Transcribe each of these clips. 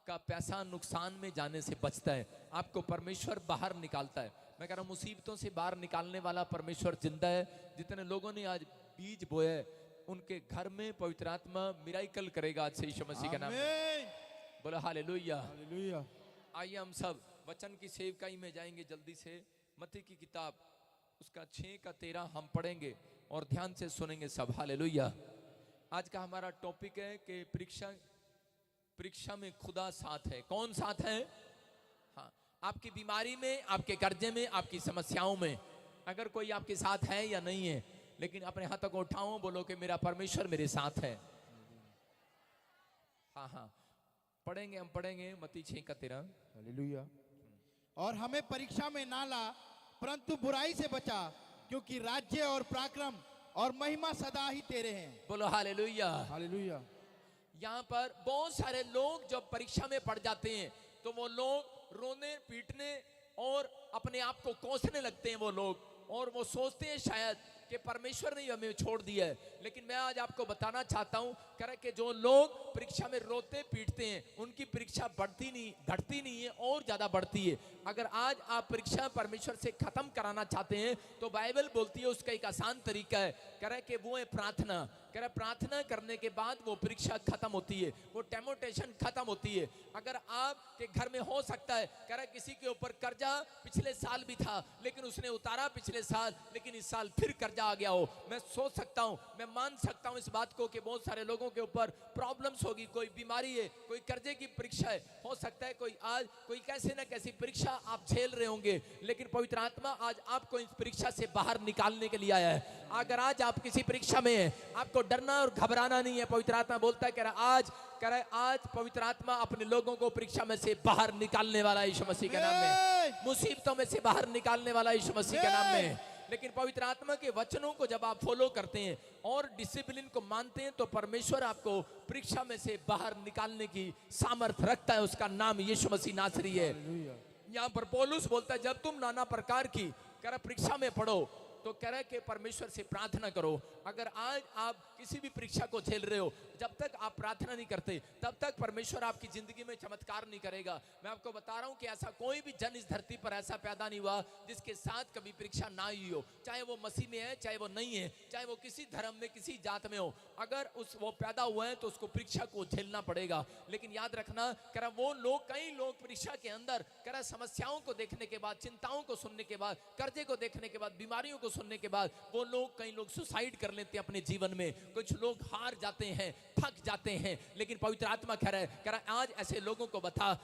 आपका पैसा नुकसान में जाने से बचता है, आपको परमेश्वर बाहर निकालता है। मैं कह रहा हूँ मुसीबतों से बाहर निकालने वाला परमेश्वर जिंदा है। जितने लोगों ने आज बीज बोए उनके घर में पवित्र आत्मा मिराइकल करेगा आज से यीशु मसीह के नाम में। बोलो हालेलुया। हालेलुया। आइए हम सब वचन की सेवकाई में जाएंगे जल्दी से। मत्ती की किताब उसका 6 का 13 हम पढ़ेंगे और ध्यान से सुनेंगे सब। हालेलुया। आज का हमारा टॉपिक है कि परीक्षा में खुदा साथ है। कौन साथ है? हाँ, आपकी बीमारी में, आपके कर्जे में, आपकी समस्याओं में अगर कोई आपके साथ है या नहीं है, लेकिन अपने हाथों को उठाओ, बोलो कि मेरा परमेश्वर मेरे साथ है। हाँ हाँ, पढ़ेंगे, हम पढ़ेंगे मत्ती 6 का 13। हालेलुया। और हमें परीक्षा में ना ला, परंतु बुराई से बचा, क्योंकि राज्य और पराक्रम और महिमा सदा ही तेरे हैं। बोलो हालेलुया। हालेलुया। यहाँ पर बहुत सारे लोग जब परीक्षा में पड़ जाते हैं तो वो लोग रोने पीटने और अपने आप को कोसने लगते हैं वो लोग, और वो सोचते हैं शायद कि परमेश्वर ने हमें छोड़ दिया है। लेकिन मैं आज आपको बताना चाहता हूं कि जो लोग परीक्षा में रोते पीटते हैं उनकी परीक्षा बढ़ती नहीं, घटती नहीं है और ज्यादा बढ़ती है। अगर आज आप परीक्षा परमेश्वर से खत्म कराना चाहते हैं तो बाइबल बोलती है उसका एक आसान तरीका है, कि वो है प्रार्थना। प्रार्थना करने के बाद वो परीक्षा खत्म होती है, वो टेम्पटेशन खत्म होती है। अगर आपके घर में हो सकता है किसी के ऊपर कर्जा पिछले साल भी था लेकिन उसने उतारा पिछले साल, लेकिन इस साल फिर कर्जा आ गया हो, मैं सोच सकता हूं, मैं मान सकता हूं इस बात को कि बहुत सारे लोगों के ऊपर प्रॉब्लम्स होगी, कोई बीमारी है, कोई कर्जे की परीक्षा है, हो सकता है कोई कैसे ना कैसी परीक्षा आप झेल रहे होंगे। लेकिन पवित्र आत्मा आज आपको इस परीक्षा से बाहर निकालने के लिए आया है। अगर आज आप किसी परीक्षा में हैं, आपको डरना और घबराना नहीं है। पवित्र आत्मा बोलता है आज पवित्र आत्मा अपने लोगों को परीक्षा में से बाहर निकालने वाला है यीशु मसीह के नाम में, मुसीबतों में से बाहर निकालने वाला है यीशु मसीह के नाम में। लेकिन पवित्र आत्मा के वचनों को जब आप फॉलो करते हैं और डिसिप्लिन को मानते हैं तो परमेश्वर आपको परीक्षा में से बाहर निकालने की सामर्थ्य रखता है। उसका नाम यीशु मसीह नासरी है। यहाँ पर पौलुस बोलता है जब तुम नाना प्रकार की परीक्षा में पढ़ो तो कह रहा है कि परमेश्वर से प्रार्थना करो। अगर आज आप किसी भी परीक्षा को झेल रहे हो, जब तक आप प्रार्थना नहीं करते तब तक परमेश्वर आपकी जिंदगी में चमत्कार नहीं करेगा। मैं आपको बता रहा हूं कि ऐसा कोई भी जन इस धरती पर ऐसा पैदा नहीं हुआ जिसके साथ कभी परीक्षा ना हुई हो, चाहे वो मसीह में है चाहे वो नहीं है, चाहे वो किसी धर्म में किसी जात में हो। अगर वो पैदा हुआ है तो उसको परीक्षा को झेलना पड़ेगा। लेकिन याद रखना वो लोग, कई लोग परीक्षा के अंदर समस्याओं को देखने के बाद, चिंताओं को सुनने के बाद, कर्जे को देखने के बाद, बीमारियों को सुनने के बाद कई लोग सुसाइड कर लेते हैं अपने जीवन में। कुछ लोग हार जाते हैं, थक जाते हैं। लेकिन पवित्र आत्मा कह रहा है आज ऐसे लोगों को बता,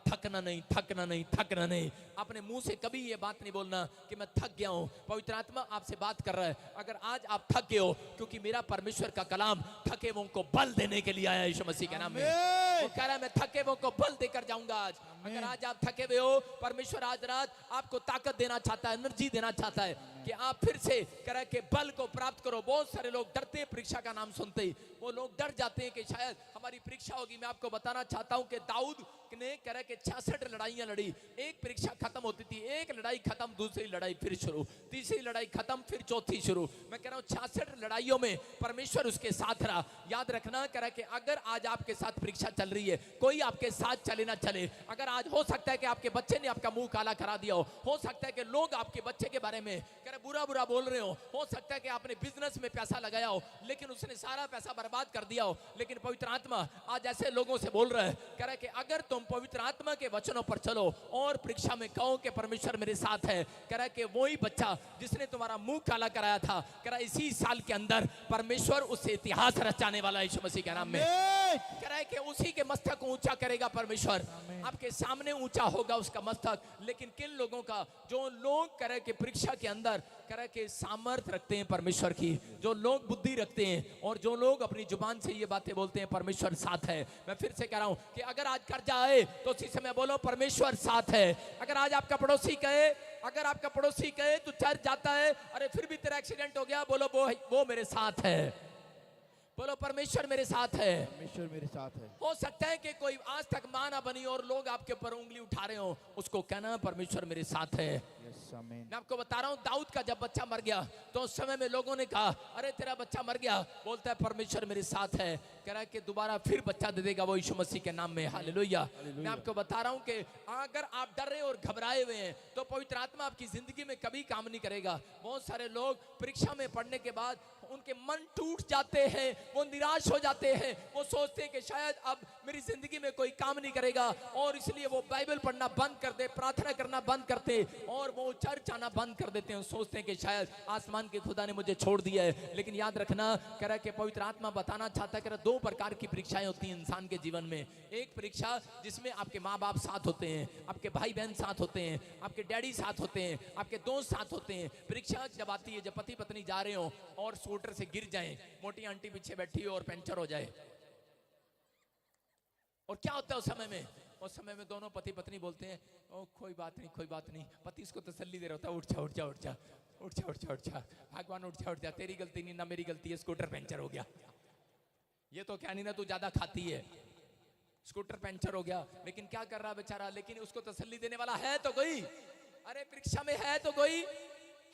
थकना नहीं, थकना नहीं, थकना नहीं। अपने मुंह से कभी ये बात नहीं बोलना कि मैं थक गया हूं। पवित्र आत्मा आपसे बात कर रहा है, अगर आज आप थक गए हो, क्योंकि मेरा परमेश्वर का कलाम थके हुओं को बल देने के लिए आया यीशु मसीह के नाम में। वो कह रहा है मैं थके हुओं को बल देकर जाऊंगा आज। अगर आज आप थके हुए हो, परमेश्वर आज रात आपको ताकत देना चाहता है, एनर्जी देना चाहता है कि आप फिर से के बल को प्राप्त करो। बहुत सारे लोग डरते हैं परीक्षा का नाम सुनते ही, वो लोग डर जाते हैं कि शायद हमारी परीक्षा होगी। मैं आपको बताना चाहता हूं कि दाऊद ने 66 लड़ाइयां लड़ी, एक परीक्षा खत्म होती थी, एक लड़ाई खत्म, दूसरी लड़ाई फिर शुरू, तीसरी लड़ाई खत्म, फिर चौथी शुरू। मैं कह रहा हूं 66 लड़ाइयों में परमेश्वर उसके साथ रहा। याद रखना कि अगर आज आपके साथ परीक्षा चल रही है, कोई आपके साथ चले ना चले, अगर आज हो सकता है कि आपके बच्चे ने आपका मुंह काला करा दिया हो सकता है कि लोग आपके बच्चे के बारे में बुरा बोल रहे हो सकता है कि आपने बिजनेस में पैसा लगाया हो लेकिन उसने सारा पैसा बर्बाद कर दिया हो। लेकिन पवित्र आत्मा आज ऐसे लोगों से बोल रहा है, कह रहा है कि अगर तुम पवित्र आत्मा के वचनों पर चलो और परीक्षा में कहो कि परमेश्वर मेरे साथ है, कह रहा है कि वही बच्चा जिसने तुम्हारा मुंह काला कराया था, कह रहा है इसी साल के अंदर परमेश्वर उससे इतिहास रचाने वाला है यीशु मसीह के नाम में। कह रहा है कि उसी के मस्तक को ऊंचा करेगा परमेश्वर, आपके सामने ऊंचा होगा उसका मस्तक। लेकिन किन लोगों का? जो लोग कह रहे कि परीक्षा के अंदर के सामर्थ रखते हैं परमेश्वर की, जो लोग बुद्धि रखते हैं और जो लोग अपनी जुबान से ये बातें बोलते हैं परमेश्वर साथ है। मैं फिर से कह रहा हूं कि अगर आज कर्जा आए तो उसी समय बोलो परमेश्वर साथ है। अगर आज आपका पड़ोसी कहे तू चर्च जाता है, अरे फिर भी तेरा एक्सीडेंट हो गया, बोलो वो मेरे साथ है। बोलो परमेश्वर मेरे साथ है। परमेश्वर मेरे साथ है। हो सकता है कि कोई आज तक मां ना बनी और लोग आपके ऊपर उंगली उठा रहे हो, उसको कहना परमेश्वर मेरे साथ है। आमीन। मैं आपको बता रहा हूं, दाऊद का जब बच्चा मर गया तो उस समय में लोगों ने कहा अरे तेरा बच्चा मर गया, बोलता है परमेश्वर मेरे साथ है, कह रहा है कि दोबारा फिर बच्चा दे देगा वो यीशु मसीह के नाम में। हालेलुया। मैं आपको बता रहा हूं कि अगर आप डर रहे और घबराए हुए हैं तो पवित्र आत्मा आपकी जिंदगी में कभी काम नहीं करेगा। बहुत सारे लोग परीक्षा में पढ़ने के बाद उनके मन टूट जाते हैं, वो निराश हो जाते हैं, वो सोचते हैं कि शायद अब मेरी जिंदगी में कोई काम नहीं करेगा और इसलिए वो बाइबल पढ़ना बंद कर दे, प्रार्थना करना बंद करते और वो चर्च आना बंद कर देते हैं। सोचते हैं कि शायद आसमान के खुदा ने मुझे छोड़ दिया है। लेकिन याद रखना, कह रहा है कि पवित्र आत्मा बताना चाहता है कि दो प्रकार की परीक्षाएं होती हैं इंसान के जीवन में। एक परीक्षा जिसमें आपके माँ बाप साथ होते हैं, आपके भाई बहन साथ होते हैं, आपके डैडी साथ होते हैं, आपके दोस्त साथ होते हैं। परीक्षा जब आती है जब पति पत्नी जा रहे हो और स्कूटर से गिर जाएं, मोटी आंटी पीछे बैठी हो और पंचर हो जाए, और क्या होता है उस समय में दोनों पति पत्नी बोलते हैं ओ कोई बात नहीं, कोई बात नहीं। पति इसको तसल्ली दे रहा होता है, उठ जा उठ जा उठ जा उठ जा उठ जा उठ जा, भगवान उठ जा, तेरी गलती नहीं ना मेरी गलती है, स्कूटर पंचर हो गया। ये तो क्या नहीं ना, तू ज्यादा खाती है, स्कूटर पंचर हो गया। लेकिन क्या कर रहा बेचारा, लेकिन उसको तसल्ली देने वाला है तो कोई। अरे परीक्षा में है तो कोई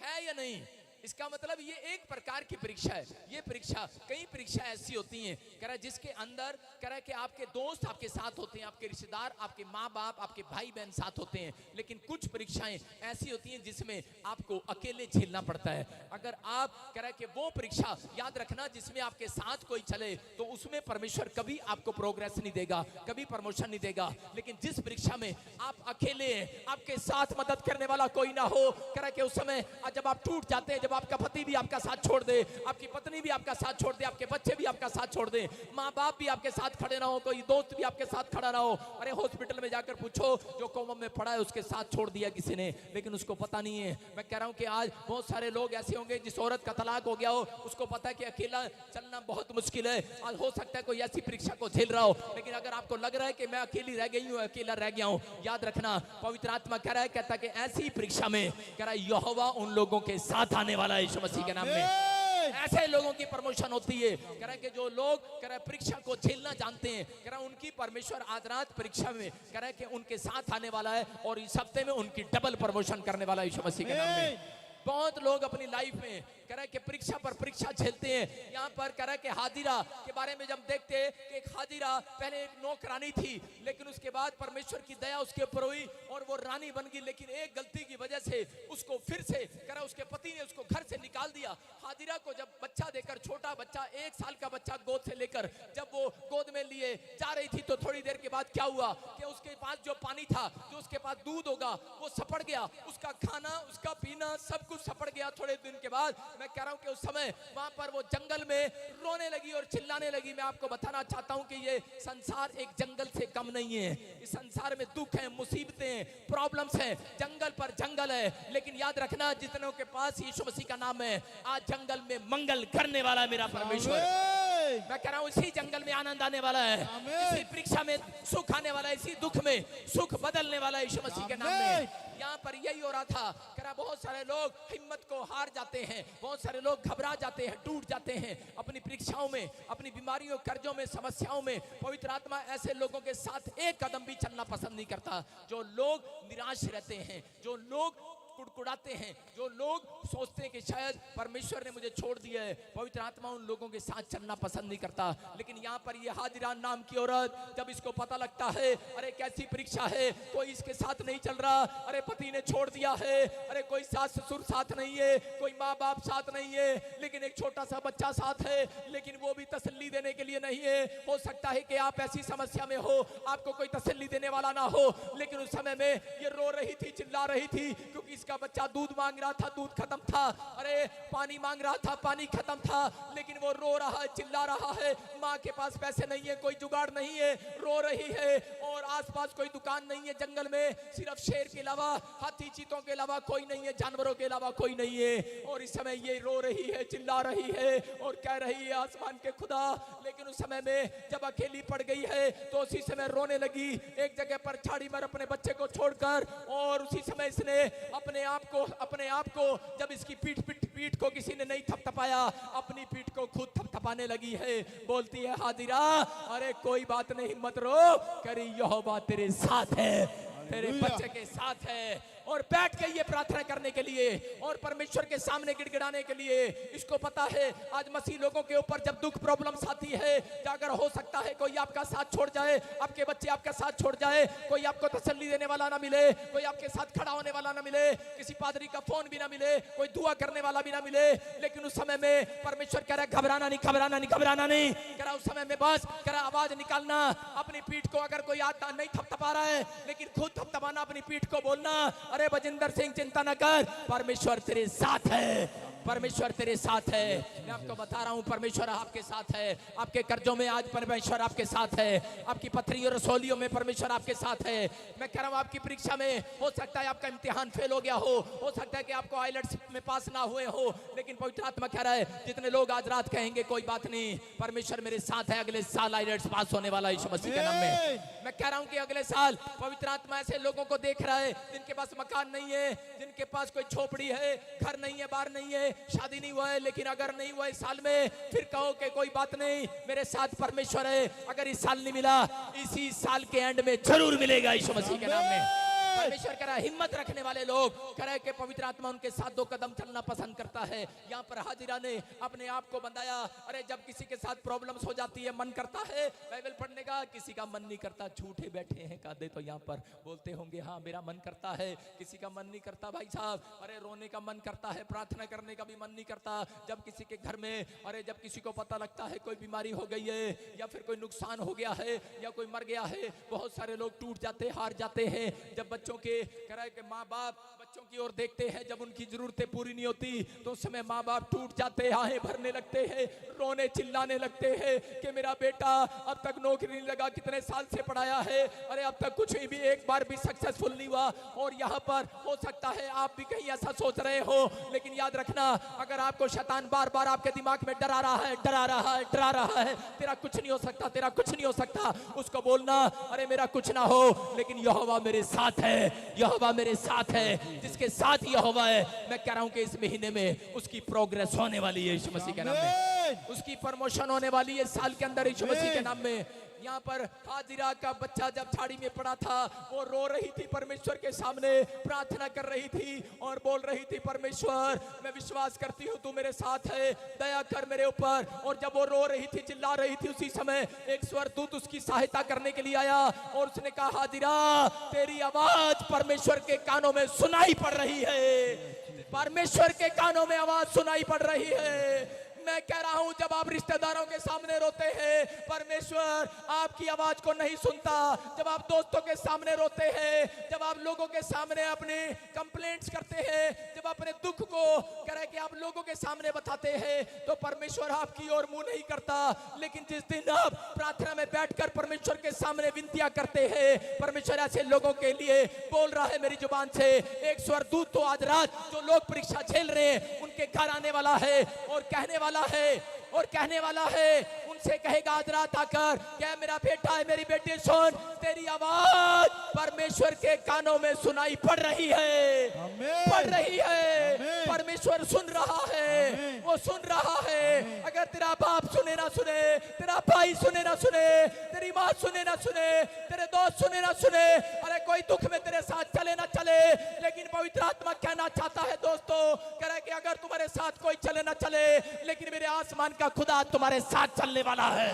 है या नहीं। इसका मतलब ये एक प्रकार की परीक्षा है। ये परीक्षा, कई परीक्षा ऐसी होती हैं कह रहा है जिसके अंदर कह रहा है कि आपके दोस्त आपके साथ होते हैं, आपके रिश्तेदार, आपके माँ बाप, आपके भाई बहन साथ होते हैं। लेकिन कुछ परीक्षाएं ऐसी होती हैं जिसमें आपको अकेले झेलना पड़ता है। अगर आप कह रहा है कि वो परीक्षा याद रखना जिसमें आपके साथ कोई चले तो उसमें परमेश्वर कभी आपको प्रोग्रेस नहीं देगा, कभी प्रमोशन नहीं देगा। लेकिन जिस परीक्षा में आप अकेले हैं, आपके साथ मदद करने वाला कोई ना हो, कह रहा है कि उस समय जब आप टूट जाते हैं, जब आपका पति भी आपका साथ छोड़ दे, आपकी पत्नी भी आपका साथ छोड़ दे, आपके बच्चे भी आपका साथ छोड़ दे, माँ बाप भी आपके साथ खड़े ना हो, कोई दोस्त भी आपके साथ खड़ा ना हो। अरे हॉस्पिटल में जाकर पूछो, जो कोमा में पड़ा है उसके साथ छोड़ दिया किसी ने, लेकिन उसको पता नहीं है। मैं कह रहा हूं कि आज बहुत सारे लोग ऐसे होंगे जिस औरत का तलाक हो गया हो, उसको पता है कि अकेला चलना बहुत मुश्किल है। आज हो सकता है कोई ऐसी परीक्षा को झेल रहा हो, लेकिन अगर आपको लग रहा है कि मैं अकेली रह गई हूँ, अकेला रह गया हूँ, याद रखना पवित्र आत्मा कह रहा है, कहता है कि ऐसी परीक्षा में कह रहा है यहोवा उन लोगों के साथ आने वाला है यीशु मसीह के नाम में। ऐसे लोगों की प्रमोशन होती है। कह रहा है कि जो लोग कह रहा है परीक्षा को झेलना जानते हैं, कह रहा है उनकी परमेश्वर आज रात परीक्षा में कह रहा है कि उनके साथ आने वाला है और इस हफ्ते में उनकी डबल प्रमोशन करने वाला है यीशु मसीह के नाम में। बहुत लोग अपनी लाइफ में कह रहा है कि परीक्षा पर परीक्षा झेलते हैं। यहाँ पर कह रहा है कि हाजिरा के बारे में जब देखते हैं कि एक हाजिरा पहले एक नौकरानी थी, लेकिन उसके बाद परमेश्वर की दया उसके ऊपर हुई और वो रानी बन गई। लेकिन एक गलती की वजह से उसको फिर से कह रहा उसके पति ने उसको घर से निकाल दिया। हाजिरा को जब बच्चा देकर, छोटा बच्चा 1 साल का बच्चा गोद से लेकर जब वो गोद में लिए जा रही थी, तो थोड़ी देर के बाद क्या हुआ कि उसके पास जो पानी था, जो उसके पास दूध होगा, वो सपड़ गया। उसका खाना, उसका पीना सब कुछ सपड़ गया। थोड़े दिन के बाद मैं कह रहा हूं कि उस समय वहां पर वो जंगल में रोने लगी और चिल्लाने लगी। मैं आपको बताना चाहता हूं कि ये संसार एक जंगल से कम नहीं है। इस संसार में दुख है, मुसीबतें, प्रॉब्लम्स हैं, जंगल पर जंगल है। लेकिन याद रखना जितनों के पास यीशु मसीह का नाम है, आज जंगल में मंगल करने वाला मेरा परमेश्वर। मैं कह रहा हूं इसी जंगल में आनंद आने वाला है, इसी परीक्षा में सुख आने वाला है, इसी दुख में सुख बदलने वाला है यीशु मसीह के नाम में। यहाँ पर यही हो रहा था। कह रहा बहुत सारे लोग हिम्मत को हार जाते हैं, बहुत सारे लोग घबरा जाते हैं, टूट जाते हैं अपनी परीक्षाओं में, अपनी बीमारियों, कर्जों में, समस्याओं में। पवित्र आत्मा ऐसे लोगों के साथ एक कदम भी चलना पसंद नहीं करता। जो लोग निराश रहते हैं, जो लोग कुड़कुड़ाते हैं, जो लोग सोचते हैं कि शायद परमेश्वर ने मुझे छोड़ दिया है, पवित्र आत्मा उन लोगों के साथ चलना पसंद नहीं करता। लेकिन यहाँ पर ये हाजिरा नाम की औरत, जब इसको पता लगता है अरे कैसी परीक्षा है, कोई इसके साथ नहीं चल रहा, अरे पति ने छोड़ दिया है, अरे कोई सास ससुर साथ नहीं है, कोई माँ बाप साथ नहीं है, लेकिन एक छोटा सा बच्चा साथ है, लेकिन वो भी तसल्ली देने के लिए नहीं है। हो सकता है कि आप ऐसी समस्या में हो, आपको कोई तसल्ली देने वाला ना हो, लेकिन उस समय में ये रो रही थी, चिल्ला रही थी, क्योंकि इसका बच्चा दूध मांग रहा था, दूध खत्म था, अरे पानी मांग रहा था, पानी खत्म था, लेकिन वो रो रहा है, चिल्ला रहा है। माँ के पास पैसे नहीं है, कोई जुगाड़ नहीं है, रो रही है, और आसपास कोई दुकान नहीं है, जंगल में सिर्फ शेर के अलावा, हाथी चीतों के अलावा कोई नहीं है, जानवरों के अलावा कोई नहीं है। और इस समय ये रो रही है, चिल्ला रही है और कह रही है आसमान के खुदा। लेकिन उस समय में जब अकेली पड़ गई है तो उसी समय रोने लगी, एक जगह पर झाड़ी में अपने बच्चे को छोड़कर, और उसी समय इसने अपने आप को जब इसकी पीठ को किसी ने नहीं थपथपाया, अपनी पीठ को खुद थपथपाने लगी है। बोलती है हाजिरा, अरे कोई बात नहीं, मत रो, करी यहोवा तेरे साथ है। तेरे हालेलुया। बच्चे के साथ है। और बैठ के ये प्रार्थना करने के लिए और परमेश्वर के सामने गिड़गिड़ाने के लिए, इसको पता है आज मसीह लोगों के ऊपर जब दुख प्रॉब्लम्स आती है, तो अगर हो सकता है कोई आपका साथ छोड़ जाए, आपके बच्चे आपका साथ छोड़ जाए, कोई आपको तसल्ली देने वाला ना मिले, कोई आपके साथ खड़ा होने वाला ना मिले, किसी पादरी का फोन भी ना मिले, कोई दुआ करने वाला भी ना मिले, लेकिन उस समय में परमेश्वर कह रहा है घबराना नहीं, घबराना नहीं, घबराना नहीं। कह रहा उस समय में बस कह रहा आवाज निकालना अपनी पीठ को, अगर कोई आता नहीं थपथपा रहा है लेकिन खुद थपथपाना अपनी पीठ को, बोलना अरे बजिंदर सिंह चिंता न कर, परमेश्वर तेरे साथ है, परमेश्वर तेरे साथ है। मैं आपको बता रहा हूं परमेश्वर आपके साथ है। आपके कर्जों में आज परमेश्वर आपके साथ है, आपकी पथरी और रसौलियों में परमेश्वर आपके साथ है। मैं कह रहा हूं आपकी परीक्षा में हो सकता है आपका इम्तिहान फेल हो गया हो सकता है कि आपको आइलेट्स में पास ना हुए हो, लेकिन पवित्र आत्मा कह रहा है जितने लोग आज रात कहेंगे कोई बात नहीं, परमेश्वर मेरे साथ है, अगले साल आइलेट्स पास होने वाला यीशु मसीह के नाम में। मैं कह रहा हूं कि अगले साल पवित्र आत्मा ऐसे लोगों को देख रहा है जिनके पास मकान नहीं है, जिनके पास कोई झोपड़ी है, घर नहीं है, बार नहीं है, शादी नहीं हुआ है, लेकिन अगर नहीं हुआ इस साल में फिर कहो कि कोई बात नहीं, मेरे साथ परमेश्वर है। अगर इस साल नहीं मिला, इसी साल के एंड में जरूर मिलेगा यीशु मसीह के नाम में। परमेश्वर कह रहा है हिम्मत रखने वाले लोग, कह रहा है कि पवित्र आत्मा उनके साथ 2 कदम चलना पसंद करता है। यहाँ पर हाजिरा ने अपने आप को बंधाया। अरे जब किसी के साथ प्रॉब्लम्स हो जाती है, मन करता है बाइबल पढ़ने का, किसी का मन नहीं करता, झूठे बैठे हैं कादे तो यहाँ पर बोलते होंगे हाँ मेरा मन करता है, किसी का मन नहीं करता भाई साहब। अरे रोने का मन करता है, प्रार्थना करने का भी मन नहीं करता। जब किसी के घर में, अरे जब किसी को पता लगता है कोई बीमारी हो गई है या फिर कोई नुकसान हो गया है या कोई मर गया है, बहुत सारे लोग टूट जाते, हार जाते हैं। जब बच्चों के कह रहा है कि माँ बाप बच्चों की ओर देखते हैं, जब उनकी जरूरतें पूरी नहीं होती तो उस समय माँ बाप टूट जाते, आहें भरने लगते हैं, रोने चिल्लाने लगते हैं कि मेरा बेटा अब तक नौकरी नहीं लगा, कितने साल से पढ़ाया है, अरे अब तक कुछ भी एक बार भी सक्सेसफुल नहीं हुआ। और यहाँ पर हो सकता है आप भी कहीं ऐसा सोच रहे हो, लेकिन याद रखना अगर आपको शैतान बार बार आपके दिमाग में डरा रहा है, डरा रहा है, डरा रहा है, तेरा कुछ नहीं हो सकता, तेरा कुछ नहीं हो सकता, उसको बोलना अरे मेरा कुछ ना हो, लेकिन यहोवा मेरे साथ है, यहोवा मेरे साथ है। जिसके साथ यहोवा है, मैं कह रहा हूं कि इस महीने में उसकी प्रोग्रेस होने वाली है यीशु मसीह के नाम में, उसकी प्रमोशन होने वाली है साल के अंदर यीशु मसीह के नाम में। यहाँ पर हाजिरा का बच्चा जब झाड़ी में पड़ा था, वो रो रही थी परमेश्वर के सामने, प्रार्थना कर रही थी और बोल रही थी परमेश्वर मैं विश्वास करती हूँ तू मेरे साथ है, दया कर मेरे ऊपर। और जब वो रो रही थी, चिल्ला रही थी, उसी समय एक स्वर्गदूत उसकी सहायता करने के लिए आया और उसने कहा हाजिरा तेरी आवाज परमेश्वर के कानों में सुनाई पड़ रही है, परमेश्वर के कानों में आवाज सुनाई पड़ रही है। मैं कह रहा हूं जब आप रिश्तेदारों के सामने रोते हैं, परमेश्वर आपकी आवाज को नहीं सुनता। जब आप दोस्तों के सामने रोते हैं, जब आप लोगों के सामने अपने कंप्लेंट्स करते हैं, जब अपने दुख को कह रहे कि आप लोगों के सामने बताते हैं, तो परमेश्वर आपकी ओर मुंह नहीं करता। लेकिन जिस दिन आप प्रार्थना में बैठकर परमेश्वर के सामने विनतियां करते हैं, परमेश्वर ऐसे लोगों के लिए बोल रहा है मेरी जुबान से। एक स्वर्गदूत तो आज रात जो लोग परीक्षा झेल रहे हैं उनके घर आने वाला है और कहने वाला है उनसे कहेगा आज रात आकर क्या मेरा बेटा है, मेरी बेटी सुन, तेरी आवाज परमेश्वर के कानों में सुनाई पड़ रही है, पड़ रही है। परमेश्वर सुन रहा है, वो सुन रहा है। अगर तेरा बाप सुने ना सुने, तेरा भाई सुने ना सुने, तेरी माँ सुने ना सुने, तेरे दोस्त सुने ना सुने, अरे कोई दुख में तेरे साथ चले ना चले, लेकिन पवित्र आत्मा कहना चाहता है दोस्तों, कह रहा है कि अगर तुम्हारे साथ कोई चले ना चले, लेकिन मेरे आसमान का खुदा तुम्हारे साथ चलने वाला है।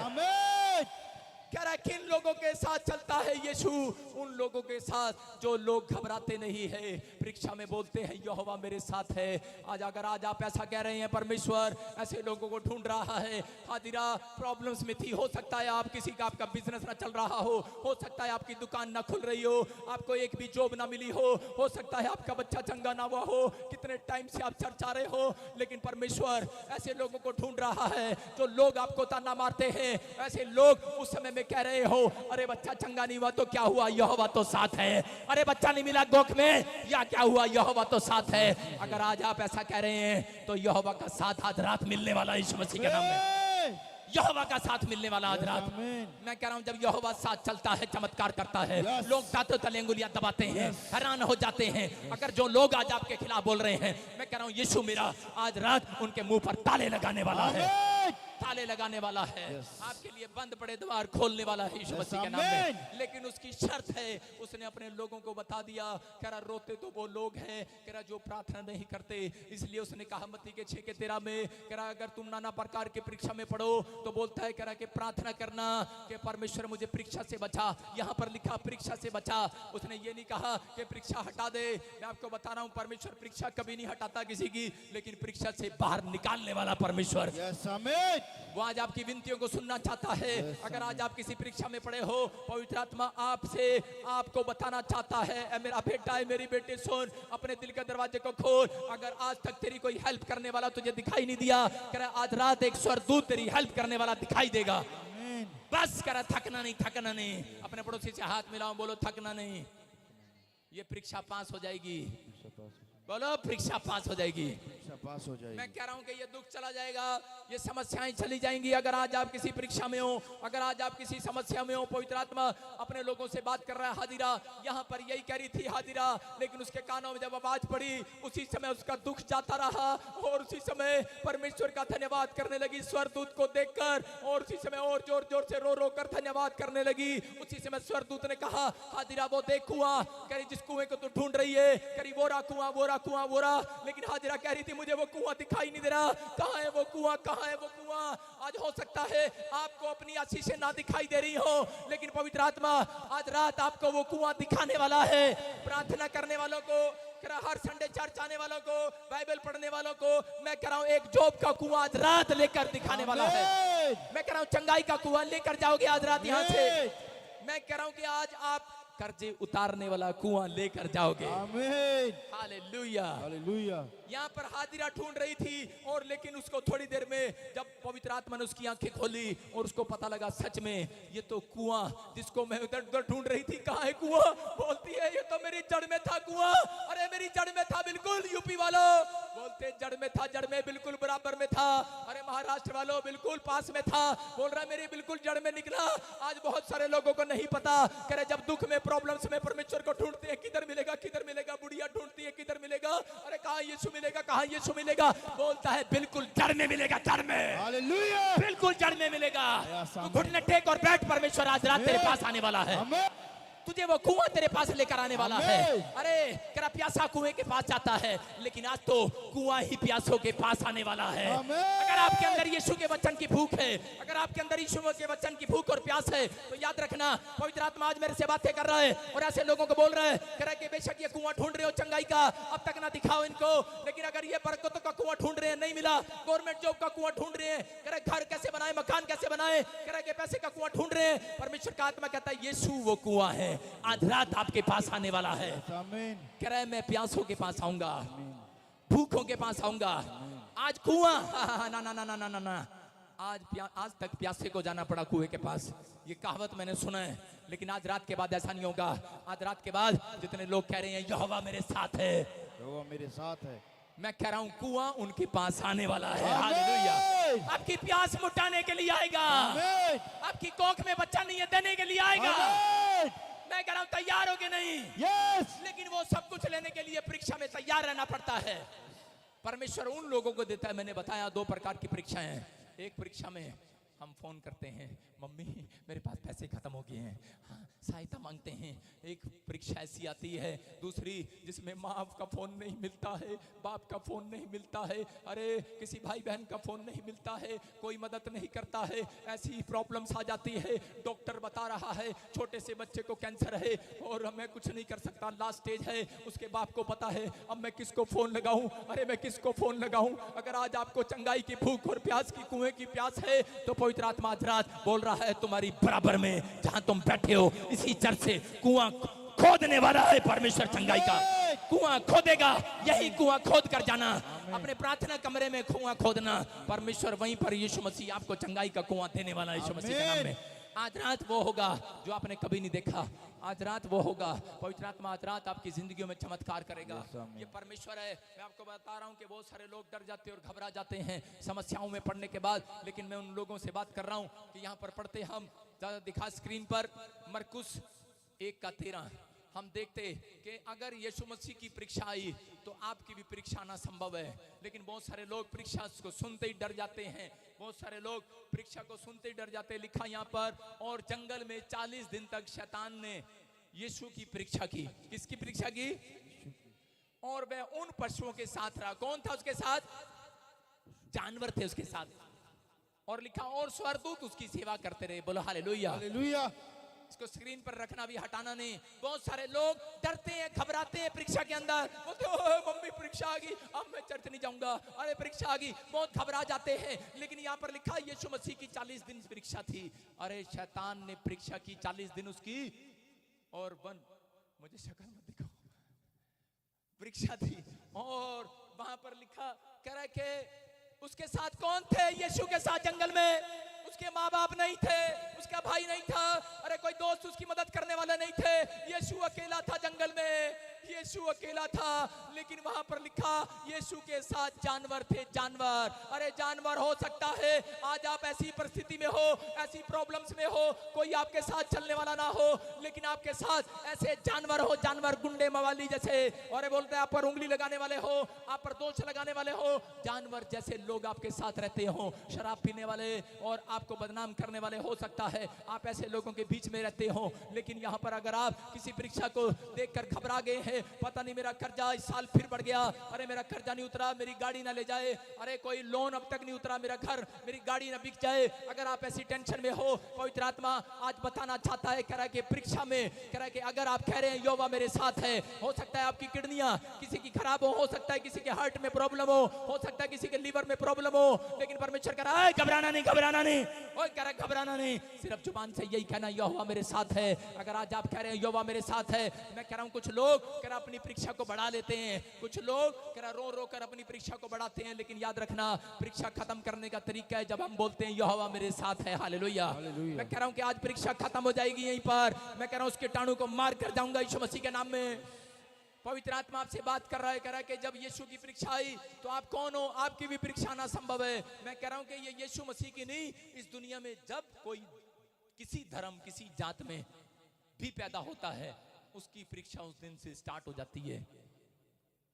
कह रहा है किन लोगों के साथ चलता है यीशु? उन लोगों के साथ जो लोग घबराते नहीं है, परीक्षा में बोलते हैं यहोवा मेरे साथ है। आज अगर आज आप ऐसा कह रहे हैं परमेश्वर ऐसे लोगों को ढूंढ रहा है। हाजिरा प्रॉब्लम्स में थी, हो सकता है आप किसी का आपका बिजनेस ना चल रहा हो सकता है आपकी दुकान ना खुल रही हो, आपको एक भी जॉब ना मिली हो सकता है आपका बच्चा चंगा ना हुआ हो, कितने टाइम से आप चर्च आ रहे हो, लेकिन परमेश्वर ऐसे लोगों को ढूंढ रहा है जो लोग आपको ताना मारते हैं। ऐसे लोग उस समय में कह रहे हो अरे बच्चा चंगा नहीं हुआ तो क्या हुआ, यहोवा तो साथ है। अरे बच्चा नहीं मिला गोख में, या क्या हुआ, यहोवा तो साथ है। अगर आज आप ऐसा कह रहे हैं तो यहोवा का साथ आज रात मिलने वाला यीशु मसीह के नाम में, यहोवा का साथ मिलने वाला आज रात। मैं कह रहा हूं जब यहोवा साथ चलता है चमत्कार करता है, लोग दांतों तले अंगुलियां दबाते हैं, हैरान हो जाते हैं। अगर जो लोग आज आपके खिलाफ बोल रहे हैं, मैं कह रहा हूं यीशु मेरा आज रात उनके मुंह पर ताले लगाने वाला है, ताले लगाने वाला है, Yes. आपके लिए बंद पड़े द्वार खोलने वाला है यीशु Yes, मसीह के नाम amen. में। लेकिन उसकी शर्त है, उसने अपने लोगों को बता दिया, कह रहा रोते तो वो लोग हैं, कह रहा जो प्रार्थना नहीं करते। इसलिए उसने कहा मत्ती के 6:13 में, कह रहा अगर तुम नाना प्रकार की परीक्षा में पढ़ो तो बोलता है, कह रहा कि प्रार्थना करना कि परमेश्वर मुझे परीक्षा से बचा। यहाँ पर लिखा परीक्षा से बचा, उसने ये नहीं कहा कि परीक्षा हटा दे। मैं आपको बता रहा हूँ परमेश्वर परीक्षा कभी नहीं हटाता किसी की, लेकिन परीक्षा से बाहर निकालने वाला परमेश्वर, Yes, amen. वो आज आपकी विनतियों को सुनना चाहता है। अगर आज आप किसी परीक्षा में पड़े हो, पवित्र आत्मा आपसे आपको बताना चाहता है, ए मेरा बेटा है, मेरी बेटी सुन, अपने दिल के दरवाजे को खोल। अगर आज तक तेरी कोई हेल्प करने वाला तुझे दिखाई नहीं दिया, कह रहा आज रात एक स्वर्गदूत तेरी हेल्प करने वाला दिखाई देगा। Amen. बस कह रहा थकना नहीं, थकना नहीं। अपने पड़ोसी से हाथ मिलाओ, बोलो थकना नहीं, ये परीक्षा पास हो जाएगी। बोलो परीक्षा पास हो जाएगी। परीक्षा पास हो जाएगी। मैं कह रहा हूं कि ये दुख चला जाएगा, ये समस्याएं चली जाएंगी। अगर आज आप किसी परीक्षा में हो, अगर आज आप किसी समस्या में हो, पवित्र आत्मा अपने लोगों से बात कर रहा है। हाजिरा यहाँ पर यही कह रही थी हाजिरा, लेकिन उसके कानों में जब आवाज पड़ी, उसी समय उसका दुख जाता रहा और उसी समय परमेश्वर का धन्यवाद करने लगी स्वर्गदूत को देखकर, और उसी समय और जोर जोर से रो रो कर धन्यवाद करने लगी। उसी समय स्वर्गदूत ने कहा हाजिरा वो देख कुआं, कह जिस कुएं को तू ढूंढ रही है, करी वो रहा कुआं, वो रहा कुआं, वो रहा। लेकिन हाजिरा कह रही थी मुझे वो कुआं दिखाई नहीं दे रहा, कहाँ है वो कुआं, कहाँ है वो कुआं। आज हो सकता है आपको अपनी आशीषें ना दिखाई दे रही हो, लेकिन पवित्र आत्मा आज रात आपको वो कुआं दिखाने वाला है। प्रार्थना करने वालों को, हर संडे चर्च आने वालों को, बाइबल पढ़ने वालों को मैं कह रहा हूं एक जॉब का कुआं आज रात लेकर दिखाने वाला है। मैं कह रहा हूं चंगाई का कुआं लेकर जाओगे आज रात यहां से। मैं कह रहा हूं कि आज आप कर्जे उतारने वाला कुआं लेकर जाओगे। आमीन। हालेलुया। हालेलुया। यहाँ पर हाजिरा ढूंढ रही थी, और लेकिन उसको थोड़ी देर में जब पवित्र आत्मा ने उसकी आंखें खोली और उसको पता लगा सच में ये तो कुआं जिसको मैं उधर उधर ढूंढ रही थी, कहाँ है कुआं। बोलती है ये तो मेरी जड़ में था कुआं। अरे मेरी जड़ में था, बिल्कुल यूपी वालों बोलते जड़ में था, जड़ में बिल्कुल बराबर में था। अरे महाराष्ट्र वालों बिल्कुल पास में था। बोल रहा मेरी बिल्कुल जड़ में निकला। आज बहुत सारे लोगों को नहीं पता, करे जब दुख में प्रॉब्लम्स में परमेश्वर को ढूंढते हैं, किधर मिलेगा, किधर मिलेगा। बुढ़िया ढूंढती है किधर मिलेगा, अरे कहाँ यीशु मिलेगा, कहाँ यीशु मिलेगा। बोलता है बिल्कुल जड़ में मिलेगा, जड़ में, हालेलुया। बिल्कुल जड़ में मिलेगा। तू घुटने टेक और बैठ, परमेश्वर आज रात तेरे पास आने वाला है। तुझे वो कुआं तेरे पास लेकर आने वाला है। अरे तेरा प्यासा कुएं के पास जाता है, लेकिन आज तो कुआं ही प्यासों के पास आने वाला है। अगर आपके अंदर यीशु के वचन की भूख है, अगर आपके अंदर यीशु के वचन की भूख और प्यास है, तो याद रखना पवित्र आत्मा आज मेरे से बातें कर रहा है और ऐसे लोगों को बोल रहा है, कह रहा है कि बेशक ये कुआं ढूंढ रहे हो चंगाई का, अब तक ना दिखाओ इनको, लेकिन अगर ये बरकतों का कुआं ढूंढ रहे हैं नहीं मिला, गवर्नमेंट जॉब का कुआं ढूंढ रहे हैं, कह रहे घर कैसे बनाए, मकान कैसे बनाए, कह रहे पैसे का कुआं ढूंढ रहे हैं, परमेश्वर का आत्मा कहता है यीशु वो कुआं है, आज रात आपके पास आने वाला है। कह रहा है मैं प्यासों के पास आऊंगा, भूखों के पास आऊंगा। आज कुआं ना ना ना ना ना ना ना, आज तक प्यासे को जाना पड़ा कुएं के पास, ये कहावत मैंने सुना है, लेकिन आज रात के बाद ऐसा नहीं होगा। आज रात के बाद जितने लोग कह रहे हैं यहोवा मेरे साथ है, यहोवा मेरे साथ है, मैं कह रहा हूं कुआं उनके पास आने वाला है। हालेलुया। आपकी प्यास मुटाने के लिए आएगा, आपकी कोख में बच्चा नहीं है देने के लिए आएगा। मैं कह रहा हूं तैयार हो कि नहीं? यस। लेकिन वो सब कुछ लेने के लिए परीक्षा में तैयार रहना पड़ता है। परमेश्वर उन लोगों को देता है, मैंने बताया 2 प्रकार की परीक्षाएं हैं। एक परीक्षा में हम फोन करते हैं, मम्मी मेरे पास पैसे खत्म हो गए हैं, हाँ सहायता मांगते हैं। एक परीक्षा ऐसी आती है, दूसरी जिसमें माँ का फोन नहीं मिलता है, बाप का फोन नहीं मिलता है, अरे किसी भाई बहन का फोन नहीं मिलता है, कोई मदद नहीं करता है, ऐसी प्रॉब्लम्स आ जाती है। डॉक्टर बता रहा है छोटे से बच्चे को कैंसर है और मैं कुछ नहीं कर सकता, लास्ट स्टेज है। उसके बाप को पता है अब मैं किसको फोन लगाऊं, अरे मैं किसको फोन लगाऊं। अगर आज आपको चंगाई की भूख और प्यास की कुएं की प्यास है, तो पवित्र आत्मा आज रात बोल रहा है तुम्हारी बराबर में जहां तुम बैठे हो इसी चर्च से कुआं खोदने वाला है परमेश्वर। चंगाई का कुआं खोदेगा, यही कुआं खोद कर जाना, अपने प्रार्थना कमरे में कुआं खोदना, परमेश्वर वहीं पर यीशु मसीह आपको चंगाई का कुआं देने वाला है यीशु मसीह के नाम में। आज रात वो होगा जो आपने कभी नहीं देखा, आज रात वो होगा। पवित्र आत्मा आज रात आपकी जिंदगियों में चमत्कार करेगा। ये परमेश्वर है। मैं आपको बता रहा हूँ कि बहुत सारे लोग डर जाते और घबरा जाते हैं समस्याओं में पड़ने के बाद, लेकिन मैं उन लोगों से बात कर रहा हूँ कि यहाँ पर पढ़ते हम, ज्यादा दिखा स्क्रीन पर, मरकुस 1:13 हम देखते कि अगर यीशु मसीह की परीक्षा आई तो आपकी भी परीक्षा आना संभव है। लेकिन बहुत सारे लोग परीक्षा को सुनते ही डर जाते हैं, बहुत सारे लोग परीक्षा को सुनते ही डर जाते हैं। लिखा यहाँ पर, और जंगल में 40 दिन तक शैतान ने यीशु की परीक्षा की। किसकी परीक्षा की? और वह उन पशुओं के साथ रहा। कौन था उसके साथ? जानवर थे उसके साथ। और लिखा, और स्वर्गदूत उसकी सेवा करते रहे। बोलो हालेलुया। हालेलुया। इसको स्क्रीन पर रखना भी, हटाना नहीं। बहुत सारे लोग डरते हैं, घबराते हैं परीक्षा के अंदर। बोलते ओह मम्मी परीक्षा आ गई, अब मैं चर्च नहीं जाऊंगा, अरे परीक्षा आ गई, बहुत घबरा जाते हैं। लेकिन यहाँ पर लिखा यीशु मसीह की 40 दिन परीक्षा थी। अरे शैतान ने परीक्षा की 40 दिन उसकी, और मुझे शक्ल मत दिखाओ, परीक्षा थी। और वहां पर लिखा कह रहा है कि उसके साथ कौन थे? यीशु के साथ जंगल में उसके माँ बाप नहीं थे, उसका भाई नहीं था, अरे कोई दोस्त उसकी मदद करने वाला नहीं थे। यीशु अकेला था जंगल में, यीशु अकेला था। लेकिन वहां पर लिखा यीशु के साथ जानवर थे। जानवर, अरे जानवर हो सकता है आज आप ऐसी परिस्थिति में हो, ऐसी प्रॉब्लम्स में हो, कोई आपके साथ चलने वाला ना हो, लेकिन आपके साथ ऐसे जानवर हो, जानवर गुंडे मवाली जैसे, और बोलते हैं आप पर उंगली लगाने वाले हो, आप पर दोष लगाने वाले हो, जानवर जैसे लोग आपके साथ रहते हो, शराब पीने वाले और आपको बदनाम करने वाले। हो सकता है आप ऐसे लोगों के बीच में रहते हो। लेकिन यहाँ पर अगर आप किसी परीक्षा को देखकर घबरा गए हैं, पता नहीं मेरा कर्जा इस साल फिर बढ़ गया, अरे मेरा कर्जा नहीं उतरा, मेरी गाड़ी ना ले जाए, अरे कोई लोन अब तक नहीं उतरा, मेरा घर मेरी गाड़ी ना बिक जाए, अगर आप ऐसी टेंशन में हो, पवित्र आत्मा आज बताना चाहता है, कह रहा है कि परीक्षा में, कह रहा है कि अगर आप कह रहे हैं यहोवा मेरे साथ है, हो सकता है आपकी किडनियां किसी की खराब हो सकता है किसी के हार्ट में प्रॉब्लम हो सकता है किसी के लीवर में प्रॉब्लम हो, लेकिन परमेश्वर कह रहा है घबराना नहीं, घबराना नहीं, और कह रहा है घबराना नहीं, सिर्फ जुबान से यही कहना यहोवा मेरे साथ है। अगर आज आप कह रहे हैं यहोवा मेरे साथ है, मैं कह रहा हूं कुछ लोग कह रहा अपनी परीक्षा को बढ़ा लेते हैं, कुछ लोग कह रहा रो रो कर अपनी परीक्षा को बढ़ाते हैं, लेकिन याद रखना परीक्षा खत्म करने का तरीका है जब हम बोलते हैं यहोवा मेरे साथ है। हालेलुया। मैं कह रहा हूं कि आज परीक्षा खत्म हो जाएगी यहीं पर, मैं कह रहा हूं उस कीटाणु को मार कर जाऊंगा यीशु मसीह के नाम में। पवित्र आत्मा आपसे बात कर रहा है, कह रहा है कि जब यीशु की परीक्षा आई तो आप कौन हो, आपकी भी परीक्षा आना संभव है। मैं कह रहा हूं कि ये यीशु मसीह की नहीं, इस दुनिया में जब कोई किसी धर्म किसी जात में भी पैदा होता है उसकी परीक्षा उस दिन से स्टार्ट हो जाती है।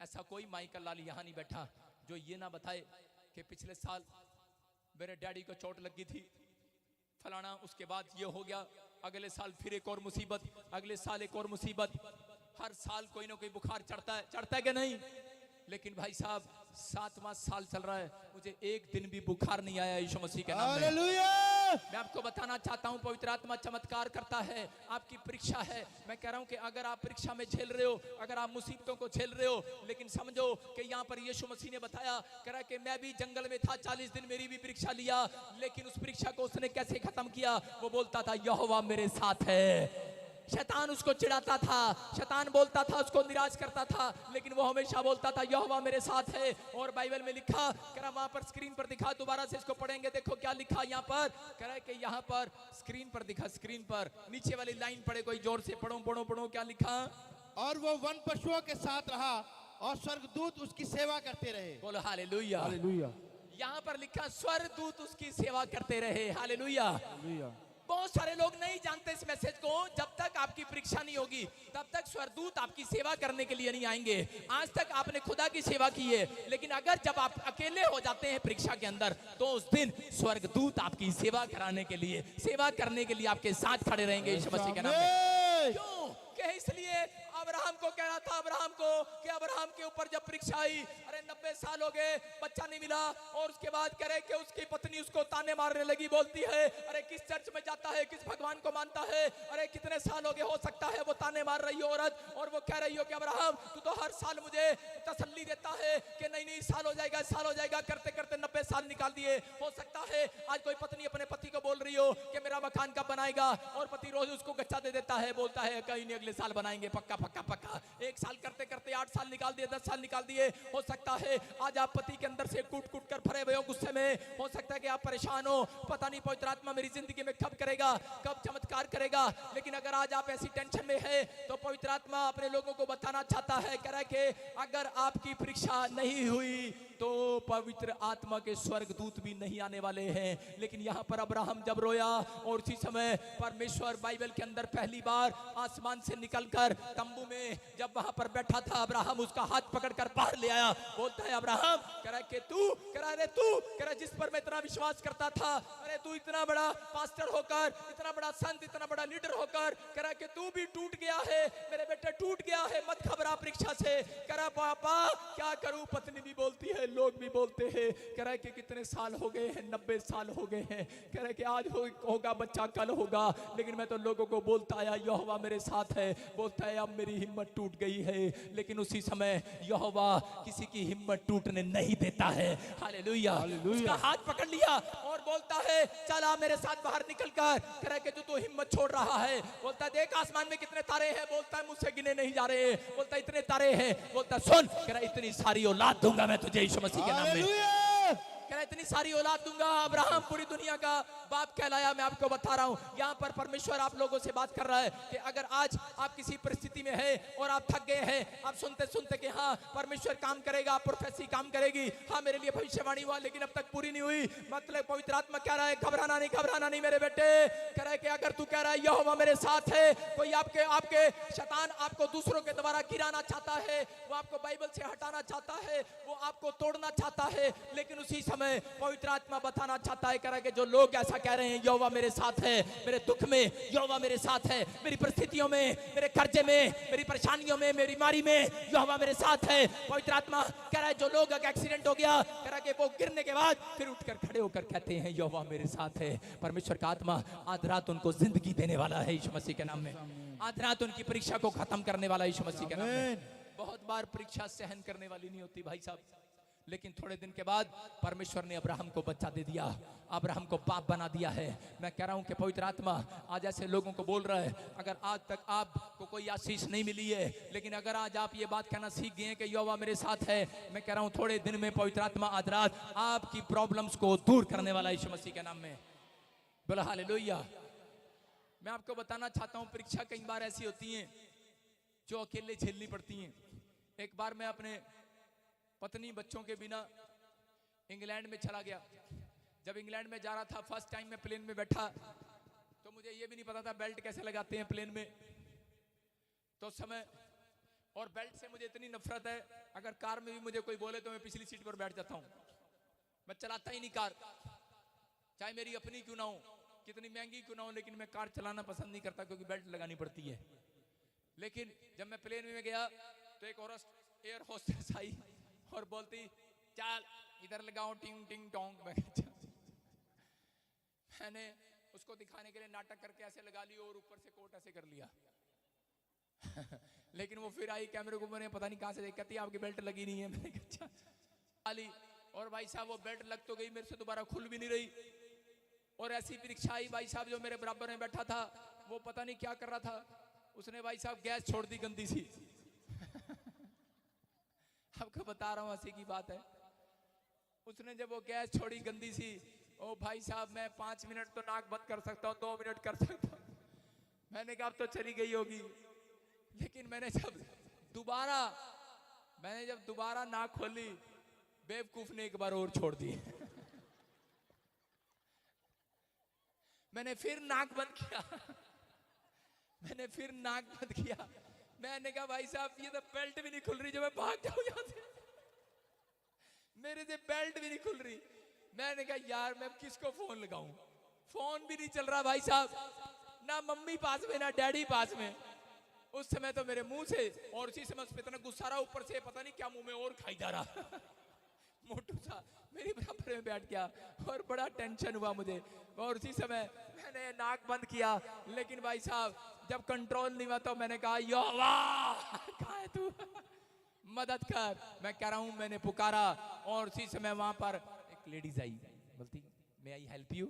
ऐसा कोई माइकल लाल यहां नहीं बैठा जो ये ना बताए कि पिछले साल मेरे डैडी को चोट लगी थी फलाना, उसके बाद ये हो गया, अगले साल फिर एक और मुसीबत, अगले साल एक और मुसीबत, हर साल कोई ना कोई बुखार चढ़ता है कि नहीं। लेकिन भाई साहब 7वां साल चल रहा है, मुझे एक दिन भी बुखार नहीं आया यीशु मसीह के नाम में। हालेलुया। मैं आपको बताना चाहता हूं पवित्र आत्मा चमत्कार करता है। आपकी परीक्षा है, मैं कह रहा हूं कि अगर आप परीक्षा में झेल रहे हो, अगर आप मुसीबतों को झेल रहे हो, लेकिन समझो कि यहाँ पर यीशु मसीह ने बताया, कह रहा है कि मैं भी जंगल में था 40 दिन, मेरी भी परीक्षा लिया, लेकिन उस परीक्षा को उसने कैसे खत्म किया? वो बोलता था यहोवा मेरे साथ है। शैतान उसको चिढ़ाता था, शैतान बोलता था, उसको निराश करता था, लेकिन वो हमेशा बोलता था यहोवा मेरे साथ है। और बाइबल में लिखा, कह रहा वहां पर स्क्रीन पर दिखा, दोबारा से इसको पढ़ेंगे, देखो क्या लिखा यहाँ पर, कह रहा है कि यहाँ पर स्क्रीन पर दिखा, स्क्रीन पर नीचे वाली लाइन पढ़े, कोई जोर से पढ़ो क्या लिखा। और वो वन पशुओं के साथ रहा और स्वर्गदूत उसकी सेवा करते रहे। बोलो हालेलुया। हालेलुया। यहाँ पर लिखा स्वर्गदूत उसकी सेवा करते रहे। हालेलुया। बहुत सारे लोग नहीं जानते इस मैसेज को, जब तक आपकी परीक्षा नहीं होगी तब तक स्वर्गदूत आपकी सेवा करने के लिए नहीं आएंगे। आज तक आपने खुदा की सेवा की है, लेकिन अगर जब आप अकेले हो जाते हैं परीक्षा के अंदर तो उस दिन स्वर्गदूत आपकी सेवा कराने के लिए, सेवा करने के लिए आपके साथ खड़े रहेंगे यीशु मसीह के नाम में। क्यों? कि इसलिए अब्राहम को कह रहा था, अब्राहम को कि अब्राहम के ऊपर जब परीक्षा आई, अरे 90 साल हो गए, बच्चा नहीं मिला, और उसके बाद कह रहे कि उसकी पत्नी उसको ताने मारने लगी, बोलती है अरे किस चर्च में जाता है, किस भगवान को मानता है, अरे कितने साल हो गए, हो सकता है वो ताने मार रही हो औरत, और वो कह रही हो कि अब्राहम तू तो हर साल मुझे तसल्ली देता है कि नहीं साल हो जाएगा, साल हो जाएगा, करते करते 90 साल निकाल दिए। हो सकता है आज कोई पत्नी अपने पति को बोल रही हो कि मेरा मकान कब बनाएगा, और पति रोज उसको गच्चा दे देता है, बोलता है कहीं नहीं अगले साल बनाएंगे, पक्का पक्का पक्का। 1 साल करते करते 8 साल निकाल दिए, 10 साल निकाल दिए। हो सकता है आज आप पति के अंदर से कूट कूट कर भरे हुए हो गुस्से में, हो सकता है कि आप परेशान हो, पता नहीं पवित्र आत्मा मेरी जिंदगी में कब करेगा, कब चमत्कार करेगा। लेकिन अगर आज आप ऐसी टेंशन में है तो पवित्र आत्मा अपने लोगों को बताना चाहता है, कह रहा है कि अगर आपकी परीक्षा नहीं हुई तो पवित्र आत्मा के स्वर्गदूत भी नहीं आने वाले हैं। लेकिन यहाँ पर अब्राहम जब रोया और उसी समय परमेश्वर बाइबल के अंदर पहली बार आसमान से निकलकर तंबू में जब वहां पर बैठा था, अब्राहम उसका हाथ पकड़कर बाहर ले आया। बोलता है अब्राहम, कह रहा कि तू, कह रहा रे तू, कह रहा जिस पर मैं इतना विश्वास करता था, अरे तू इतना बड़ा पास्टर होकर, इतना बड़ा संत, इतना बड़ा लीडर होकर, कह रहा कि तू भी टूट गया है, मेरे बेटे टूट गया है, मत घबरा परीक्षा से। कह रहा पापा क्या करूं, पत्नी भी बोलती है, लोग भी बोलते हैं, कह रहा कि कितने साल हो गए हैं, 90 साल हो गए हैं, कह रहा कि आज होगा बच्चा, कल होगा, लेकिन मैं तो लोगों को बोलता आया यहोवा मेरे साथ है। बोलता है अब मेरी हिम्मत टूट गई है, लेकिन उसी समय यहोवा किसी की हिम्मत टूटने नहीं देता है। हालेलुया। उसका हाथ पकड़ लिया और बोलता है चल आ मेरे साथ बाहर निकल कर। कह रहा कि तू हिम्मत छोड़ रहा है। बोलता है देख आसमान में कितने तारे हैं। बोलता है मुझसे गिने नहीं जा रहे। बोलता है इतने तारे हैं। बोलता सुन, कह रहा इतनी सारी औलाद दूंगा मैं तुझे यीशु मसीह के नाम में। कह रहा इतनी सारी औलाद दूंगा। अब्राहम पूरी दुनिया का बाप कहलाया। मैं आपको बता रहा हूं, यहाँ पर परमेश्वर आप लोगों से बात कर रहा है कि अगर आज आप किसी परिस्थिति में है और आप थक गए हैं, आप सुनते सुनते कि हाँ परमेश्वर काम करेगा, प्रोफेसी काम करेगी, हाँ मेरे लिए भविष्यवाणी हुआ लेकिन अब तक पूरी नहीं हुई, मतलब पवित्र आत्मा कह रहा है घबराना नहीं, घबराना नहीं मेरे बेटे। कह रहा है कि अगर तू कह रहा है यहोवा मेरे साथ है, कोई आपके शैतान आपको दूसरों के द्वारा गिराना चाहता है, वो आपको बाइबल से हटाना चाहता है, वो आपको तोड़ना चाहता है, लेकिन उसी समय पवित्र आत्मा बताना चाहता है, कह रहा है कि जो लोग ऐसा कह रहे हैं यहोवा मेरे साथ है, मेरे दुख में यहोवा मेरे साथ है, मेरी परिस्थितियों में, मेरे कर्जे में, मेरी परेशानियों में, मेरी बीमारी में यहोवा मेरे साथ है। पवित्र आत्मा कह रहा है जो लोग का एक्सीडेंट हो गया, कह रहा है कि वो गिरने के बाद फिर उठकर खड़े होकर कहते हैं यहोवा मेरे साथ है। परमेश्वर का आत्मा आज रात उनको जिंदगी देने वाला है यीशु मसीह के नाम में। आज रात उनकी परीक्षा को खत्म करने वाला यीशु मसीह के नाम में। बहुत बार परीक्षा सहन करने वाली नहीं होती भाई साहब, लेकिन थोड़े दिन के बाद परमेश्वर ने अब्राहम को बच्चा दे दिया, अब्राहम को बाप बना दिया है। मैं कह रहा हूं कि पवित्र आत्मा आज ऐसे लोगों को बोल रहा है, अगर आज तक आपको कोई आशीष नहीं मिली है, लेकिन अगर आज आप ये बात कहना सीख गए हैं कि यहोवा मेरे साथ है, मैं कह रहा हूं थोड़े दिन में पवित्र आत्मा आज रात आपकी प्रॉब्लम्स को दूर करने वाला यीशु मसीह के नाम में। बोला हालेलुया। मैं आपको बताना चाहता हूं परीक्षा कई बार ऐसी होती है जो अकेले झेलनी पड़ती है। एक बार मैं अपने पत्नी बच्चों के बिना इंग्लैंड में चला गया। जब इंग्लैंड में जा रहा था, फर्स्ट टाइम मैं प्लेन में बैठा, तो मुझे ये भी नहीं पता था बेल्ट कैसे लगाते हैं प्लेन में। तो उस समय, और बेल्ट से मुझे इतनी नफरत है, अगर कार में भी मुझे कोई बोले तो मैं पिछली सीट पर बैठ जाता हूं। मैं चलाता ही नहीं कार, चाहे मेरी अपनी क्यों ना हो, कितनी महंगी क्यों ना हो, लेकिन मैं कार चलाना पसंद नहीं करता क्योंकि बेल्ट लगानी पड़ती है। लेकिन जब मैं प्लेन में गया तो एक औरत एयर होस्टेस आई और बोलती चल इधर लगाओ टिंग टिंग टोंग। मैंने उसको दिखाने के लिए नाटक करके ऐसे लगा ली और ऊपर से कोट ऐसे कर लिया। लेकिन वो फिर आई कैमरे को, मैंने पता नहीं कहां से देख, कहती आपकी बेल्ट लगी नहीं है। मैंने कहा अच्छा। और भाई साहब वो बेल्ट लग तो गई, मेरे से दोबारा खुल भी नहीं रही। और ऐसी परीक्षा आई, भाई साहब जो मेरे बराबर में बैठा था वो पता नहीं क्या कर रहा था, उसने भाई साहब गैस छोड़ दी गंदी सी। आपको बता रहा हूं हंसी की बात है। उसने जब वो गैस छोड़ी गंदी सी, ओ भाई साहब मैं 5 मिनट तो नाक बंद कर सकता हूं, 2 मिनट कर सकता हूं। मैंने कहा अब तो चली गई होगी। लेकिन मैंने जब दोबारा नाक खोली, बेवकूफ ने एक बार और छोड़ दी। मैंने फिर नाक बंद किया। मैंने कहा भाई साहब ये तो बेल्ट भी नहीं खुल रही, जो मैं भाग जाऊं यहां से, मेरे से बेल्ट भी नहीं खुल रही। मैंने कहा यार मैं किसको फोन लगाऊं, फोन भी नहीं चल रहा भाई साहब, ना मम्मी पास में ना डैडी पास में। उस समय तो मेरे मुंह से, और उसी समय उस पे इतना गुस्सा रहा, ऊपर से पता नहीं क्या मुंह में और खाई जा रहा। मोटू सा मेरे बराबर में बैठ गया और बड़ा टेंशन हुआ मुझे। और उसी समय मैंने नाक बंद किया। लेकिन भाई साहब जब कंट्रोल नहीं हुआ तो मैंने कहा यहोवा कहाँ है तू, मदद कर। मैं कह रहा हूं मैंने पुकारा और उसी समय वहां पर एक लेडीज आई, बोलती मे आई हेल्प यू।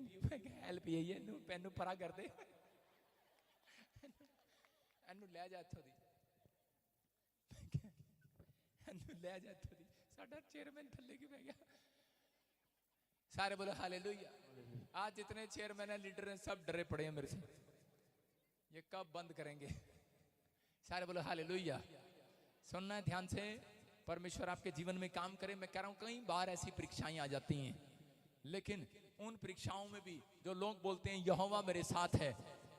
हेल्प यही है, पेन परा कर दे, ले जा थोड़ी, ले जा थोड़ी, साडा चेयरमैन थल्ले क्यों बह गया। सारे बोले हालेलुया। आज जितने चेयरमैन है, लीडर हैं, सब डरे पड़े हैं मेरे से, ये कब बंद करेंगे। सारे बोले हालेलुया। सुनना है ध्यान से, परमेश्वर आपके जीवन में काम करे। मैं कह रहा हूं कई बार ऐसी परीक्षाएं आ जाती हैं, लेकिन उन परीक्षाओं में भी जो लोग बोलते हैं यहोवा मेरे साथ है,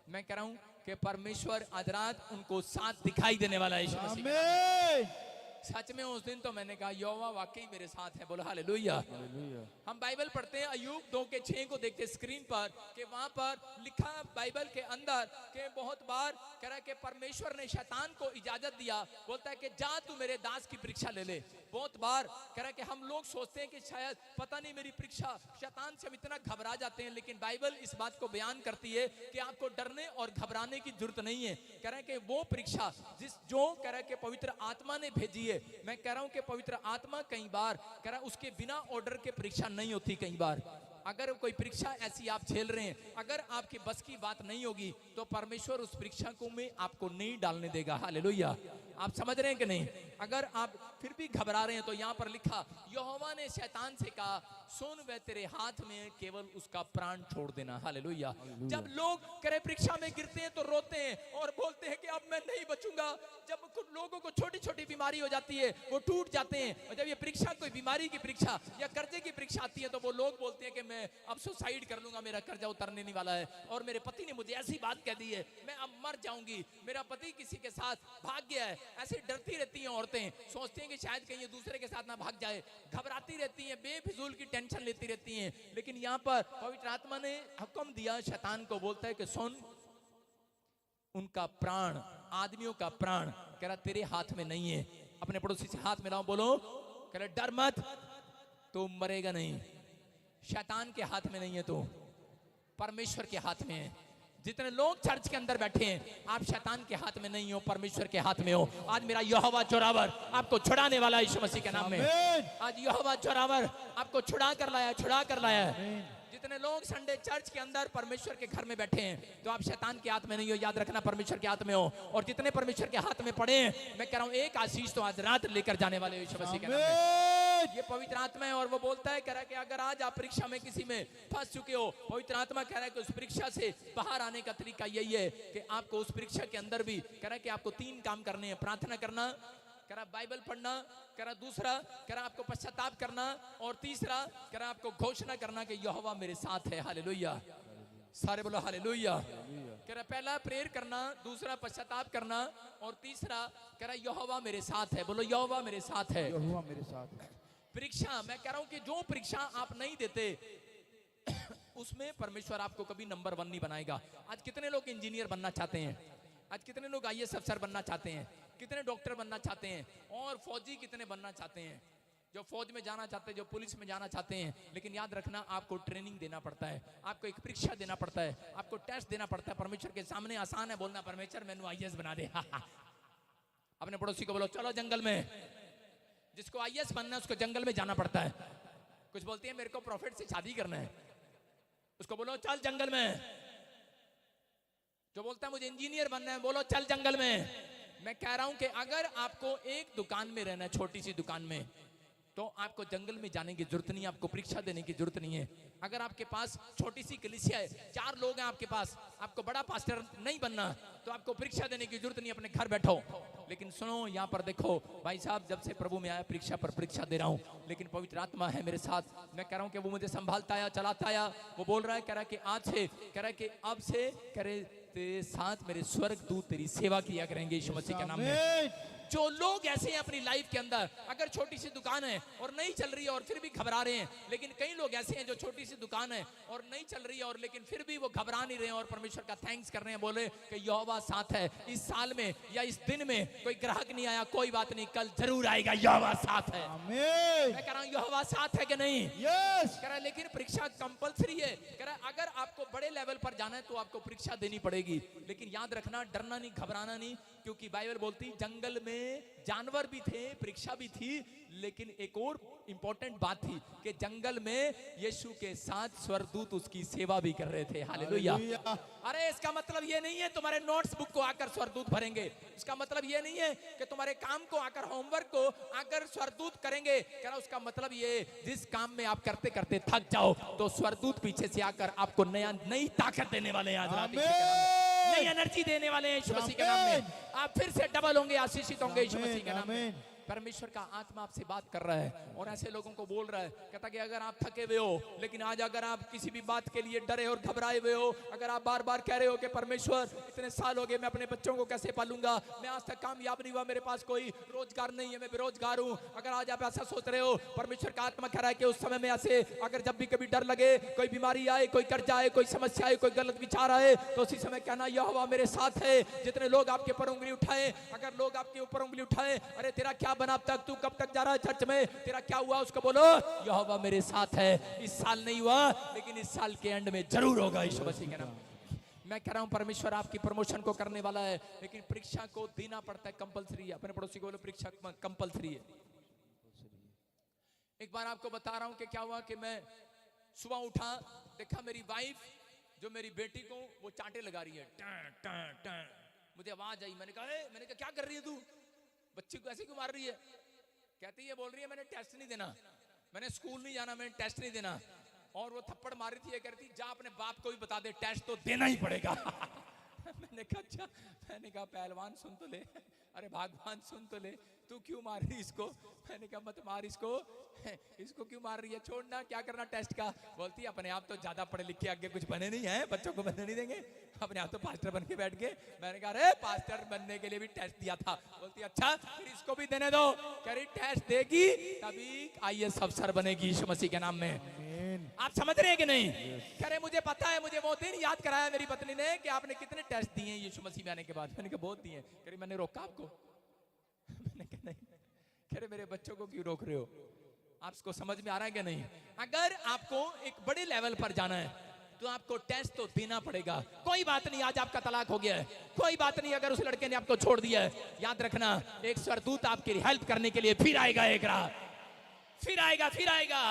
मैं कह रहा हूं कि परमेश्वर आज रात उनको साथ दिखाई देने वाला है यीशु मसीह। आमीन। सच में उस दिन तो मैंने कहा यहोवा वाकई मेरे साथ है। बोलो हालेलुया। हम बाइबल पढ़ते हैं अय्यूब 2:6 को देखते स्क्रीन पर कि वहां पर लिखा बाइबल के अंदर कि बहुत बार कह रहा है कि परमेश्वर ने शैतान को इजाजत दिया, बोलता है कि जा तू मेरे दास की परीक्षा ले ले। बहुत बार कह रहा है कि हम लोग सोचते हैं कि शायद पता नहीं मेरी परीक्षा, शैतान से हम इतना घबरा जाते हैं, लेकिन बाइबल इस बात को बयान करती है कि आपको डरने और घबराने की जरूरत नहीं है। कह रहा है कि वो परीक्षा जो कह रहा है कि पवित्र आत्मा ने भेजी है। मैं कह रहा हूं कि पवित्र आत्मा कई बार कह रहा है उसके बिना ऑर्डर के परीक्षा नहीं होती। कई बार अगर कोई परीक्षा ऐसी आप झेल रहे हैं, अगर आपकी बस की बात नहीं होगी तो परमेश्वर उस परीक्षा को में आपको नहीं डालने देगा। हालेलुया। आप समझ रहे हैं कि नहीं? अगर आप फिर भी घबरा रहे हैं तो यहां पर लिखा यहोवा ने शैतान से कहा सुन वह तेरे हाथ में है, केवल उसका प्राण छोड़ देना। हालेलुया। जब लोग करे परीक्षा में गिरते हैं तो रोते हैं और बोलते हैं कि अब मैं नहीं बचूंगा। जब कुछ लोगों को छोटी छोटी बीमारी हो जाती है वो टूट जाते हैं, और जब ये परीक्षा कोई बीमारी की परीक्षा या कर्जे की परीक्षा आती है तो वो लोग बोलते हैं कि मैं अब सुसाइड कर लूंगा, मेरा कर्जा उतरने नहीं वाला है, और मेरे पति ने मुझे ऐसी बात कह दी है मैं अब मर जाऊंगी, मेरा पति किसी के साथ भाग गया है। ऐसे डरती रहती हैं औरतें, सोचती हैं कि शायद कहीं ये दूसरे के साथ ना भाग जाए, घबराती रहती हैं, बेफिजूल की टेंशन लेती रहती हैं। लेकिन यहाँ पर पवित्र आत्मा ने हुक्म दिया शैतान को, बोलता है कि सुन उनका प्राण, आदमियों का प्राण कह रहा तेरे हाथ में नहीं है। अपने पड़ोसी से हाथ मिलाओ, बोलो कह रहा डर मत, तू मरेगा नहीं। शैतान के हाथ में नहीं है, तो परमेश्वर के हाथ में है। जितने लोग चर्च के अंदर बैठे हैं आप शैतान के हाथ में नहीं हो, परमेश्वर के हाथ में हो। आज मेरा यहोवा जोरावर आपको छुड़ाने वाला है यीशु मसीह के नाम में। आज यहोवा जोरावर आपको छुड़ा कर लाया है। जितने लोग संडे चर्च के अंदर परमेश्वर के घर में बैठे हैं तो आप शैतान के हाथ में नहीं हो, याद रखना परमेश्वर के हाथ में हो। और जितने परमेश्वर के हाथ में पड़े हैं मैं कह रहा हूं एक आशीष तो आज रात लेकर जाने वाले यीशु मसीह के नाम में। ये पवित्र आत्मा है और वो बोलता है कह रहा है कि अगर आज आप परीक्षा में किसी में फंस चुके हो, पवित्र आत्मा कह रहा है कि उस परीक्षा से बाहर आने का तरीका यही है कि आपको उस परीक्षा के अंदर भी कह रहा है कि आपको 3 काम करने हैं। प्रार्थना करना, कह रहा बाइबल पढ़ना, कह रहा दूसरा कह रहा आपको पश्चाताप करना, और तीसरा कह रहा आपको घोषणा करना कि यहोवा मेरे साथ है। हालेलुया। सारे बोलो हालेलुया। कह रहा पहला प्रेयर करना, दूसरा पश्चाताप करना, और तीसरा कह रहा यहोवा मेरे साथ है। बोलो यहोवा मेरे साथ है। यहोवा मेरे साथ है। परीक्षा, मैं कह रहा हूं कि जो परीक्षा आप नहीं देते उसमें परमेश्वर आपको कभी नंबर 1 नहीं बनाएगा। आज कितने लोग इंजीनियर बनना चाहते हैं, आज कितने लोग IAS अफसर बनना चाहते हैं, कितने डॉक्टर बनना चाहते हैं, और फौजी कितने बनना चाहते हैं, जो फौज में जाना चाहते हैं, जो पुलिस में जाना चाहते हैं। लेकिन याद रखना आपको ट्रेनिंग देना पड़ता है, आपको एक परीक्षा देना पड़ता है, आपको टेस्ट देना पड़ता है। परमेश्वर के सामने आसान है बोलना परमेश्वर मैंने IAS बना दे। अपने पड़ोसी को बोलो चलो जंगल में, जिसको IAS बनना है उसको जंगल में जाना पड़ता है। कुछ बोलती है मेरे को प्रॉफिट से शादी करना है, उसको बोलो चल जंगल में। जो बोलता है मुझे इंजीनियर बनना है, बोलो चल जंगल में। मैं कह रहा हूं कि अगर आपको एक दुकान में रहना है, छोटी सी दुकान में, तो आपको जंगल में जाने की जरूरत नहीं है, आपको परीक्षा देने की जरूरत नहीं है। अगर आपके पास छोटी सी कलीसिया है, 4 लोग हैं आपके पास, आपको बड़ा पास्टर नहीं बनना तो आपको परीक्षा देने की जरूरत नहीं, अपने घर बैठो। लेकिन सुनो यहाँ पर देखो भाई साहब, जब से प्रभु में आया परीक्षा पर परीक्षा दे रहा हूँ, लेकिन पवित्र आत्मा है मेरे साथ। मैं कह रहा हूँ कि वो मुझे संभालता आया, चलाता आया। वो बोल रहा है, कह रहा है कि आज से, कह रहा है कि अब से करे तेरे साथ मेरे स्वर्ग दूत तेरी सेवा किया करेंगे यीशु मसीह के नाम में। जो लोग ऐसे हैं अपनी लाइफ के अंदर, अगर छोटी सी दुकान है और नहीं चल रही है और फिर भी घबरा रहे हैं, लेकिन कई लोग ऐसे हैं जो छोटी सी दुकान है और नहीं चल रही है और लेकिन फिर भी वो घबरा नहीं रहे हैं और परमेश्वर का थैंक्स कर रहे हैं, बोले कि यहोवा साथ है। इस साल में या इस दिन में कोई ग्राहक नहीं आया, कोई बात नहीं, कल जरूर आएगा, यहोवा साथ है। मैं कह रहा हूं यहोवा साथ है कि नहीं? यस। कह रहा है लेकिन परीक्षा कंपलसरी है। कह रहा है अगर आपको बड़े लेवल पर जाना है तो आपको परीक्षा देनी पड़ेगी, लेकिन याद रखना डरना नहीं, घबराना नहीं, क्योंकि बाइबल बोलती जंगल में जानवर भी थे, परीक्षा भी थी, लेकिन एक और इंपॉर्टेंट बात थी कि जंगल में यीशु के साथ स्वर्गदूत उसकी सेवा भी कर रहे थे। हालेलुया। अरे इसका मतलब ये नहीं है तुम्हारे नोट्स बुक को आकर स्वर्गदूत भरेंगे, इसका मतलब ये नहीं है कि तुम्हारे काम को आकर, होमवर्क को आकर स्वर्गदूत करेंगे। कह रहा उसका मतलब ये, जिस काम में आप करते करते थक जाओ तो स्वर्गदूत पीछे से आकर आपको नई ताकत देने वाले हैं, आज नई एनर्जी देने वाले हैं यीशु मसीह के नाम में। आप फिर से डबल होंगे, आशीषित होंगे यीशु मसीह के नाम में। परमेश्वर का आत्मा आपसे बात कर रहा है और ऐसे लोगों को बोल रहा है, कहता कि अगर आप थके हुए हो, लेकिन आज अगर आप किसी भी बात के लिए डरे और घबराए हुए हो, अगर आप बार बार कह रहे हो कि परमेश्वर इतने साल हो गए मैं अपने बच्चों को कैसे पालूंगा, मैं आज तक कामयाब नहीं हुआ, मेरे पास कोई रोजगार नहीं है, मैं बेरोजगार हूं, अगर आज आप ऐसा सोच रहे हो, परमेश्वर का आत्मा कह रहा है कि उस समय में ऐसे अगर जब भी कभी डर लगे, कोई बीमारी आए, कोई कर्जा आए, कोई समस्या आए, कोई गलत विचार आए, तो उसी समय कहना यहोवा मेरे साथ है। जितने लोग आपके ऊपर उंगली उठाए, अगर लोग आपके ऊपर उंगली उठाए, अरे तेरा क्या बना अब तक, तू कब तक जा रहा है चर्च में, तेरा क्या हुआ, उसको बोलो यहोवा मेरे साथ है। इस साल नहीं हुआ, लेकिन इस साल के एंड में जरूर होगा यीशु मसीह के नाम। मैं कह रहा हूं परमेश्वर आपकी प्रमोशन को करने वाला है, लेकिन परीक्षा को देना पड़ता है, कंपलसरी है। अपने पड़ोसी को बोलो परीक्षा कंपलसरी है। एक बार आपको बता रहा हूं कि क्या हुआ कि मैं सुबह उठा, देखा मेरी वाइफ जो मेरी बेटी को वो चांटे लगा रही है, टां टां टां। मुझे आवाज आई, मैंने कहा क्या कर रही है तू, बच्ची को ऐसे क्यों मार रही है? कहती है, बोल रही है मैंने टेस्ट नहीं देना, मैंने स्कूल नहीं जाना, मैंने टेस्ट नहीं देना। और वो थप्पड़ मारी थी, ये कहती जा अपने बाप को भी बता दे टेस्ट तो देना ही पड़ेगा। मैंने कहा अच्छा, मैंने कहा पहलवान सुन तो ले, अरे भगवान सुन तो ले, तू क्यों मार रही इसको? मैंने कहा मत मार इसको, इसको क्यों मार रही है, छोड़ना, क्या करना टेस्ट का। बोलती है अपने आप तो ज्यादा पढ़े लिखे आगे कुछ बने नहीं है, बच्चों को बनने नहीं देंगे, अपने आप तो पास्टर बन के बैठ गए। मैंने कहा अरे पास्टर बनने के लिए भी टेस्ट दिया था। बोलती अच्छा फिर इसको भी देने दो, कह रही टेस्ट देगी तभी IAS अफसर बनेगी यीशु मसीह के नाम में। आप समझ रहे हैं कि नहीं? कह रहे मुझे पता है, मुझे वो दिन याद कराया मेरी पत्नी ने कि आपने कितने टेस्ट दिए यीशु मसीह में आने के बाद। मैंने कहा बहुत दिए। कह रही मैंने रोका आपको? मैंने कहा नहीं। कह रहे मेरे बच्चों को क्यों रोक रहे हो? आपको समझ में आ रहा है कि नहीं? अगर आपको एक बड़े लेवल पर जाना है तो आपको टेस्ट तो देना पड़ेगा। कोई बात नहीं आज आपका तलाक हो गया है, कोई बात नहीं अगर उस लड़के ने आपको छोड़ दिया है, याद रखना एक स्वर्गदूत आपकी हेल्प करने के लिए फिर आएगा, एक रात फिर आएगा, फिर आएगा।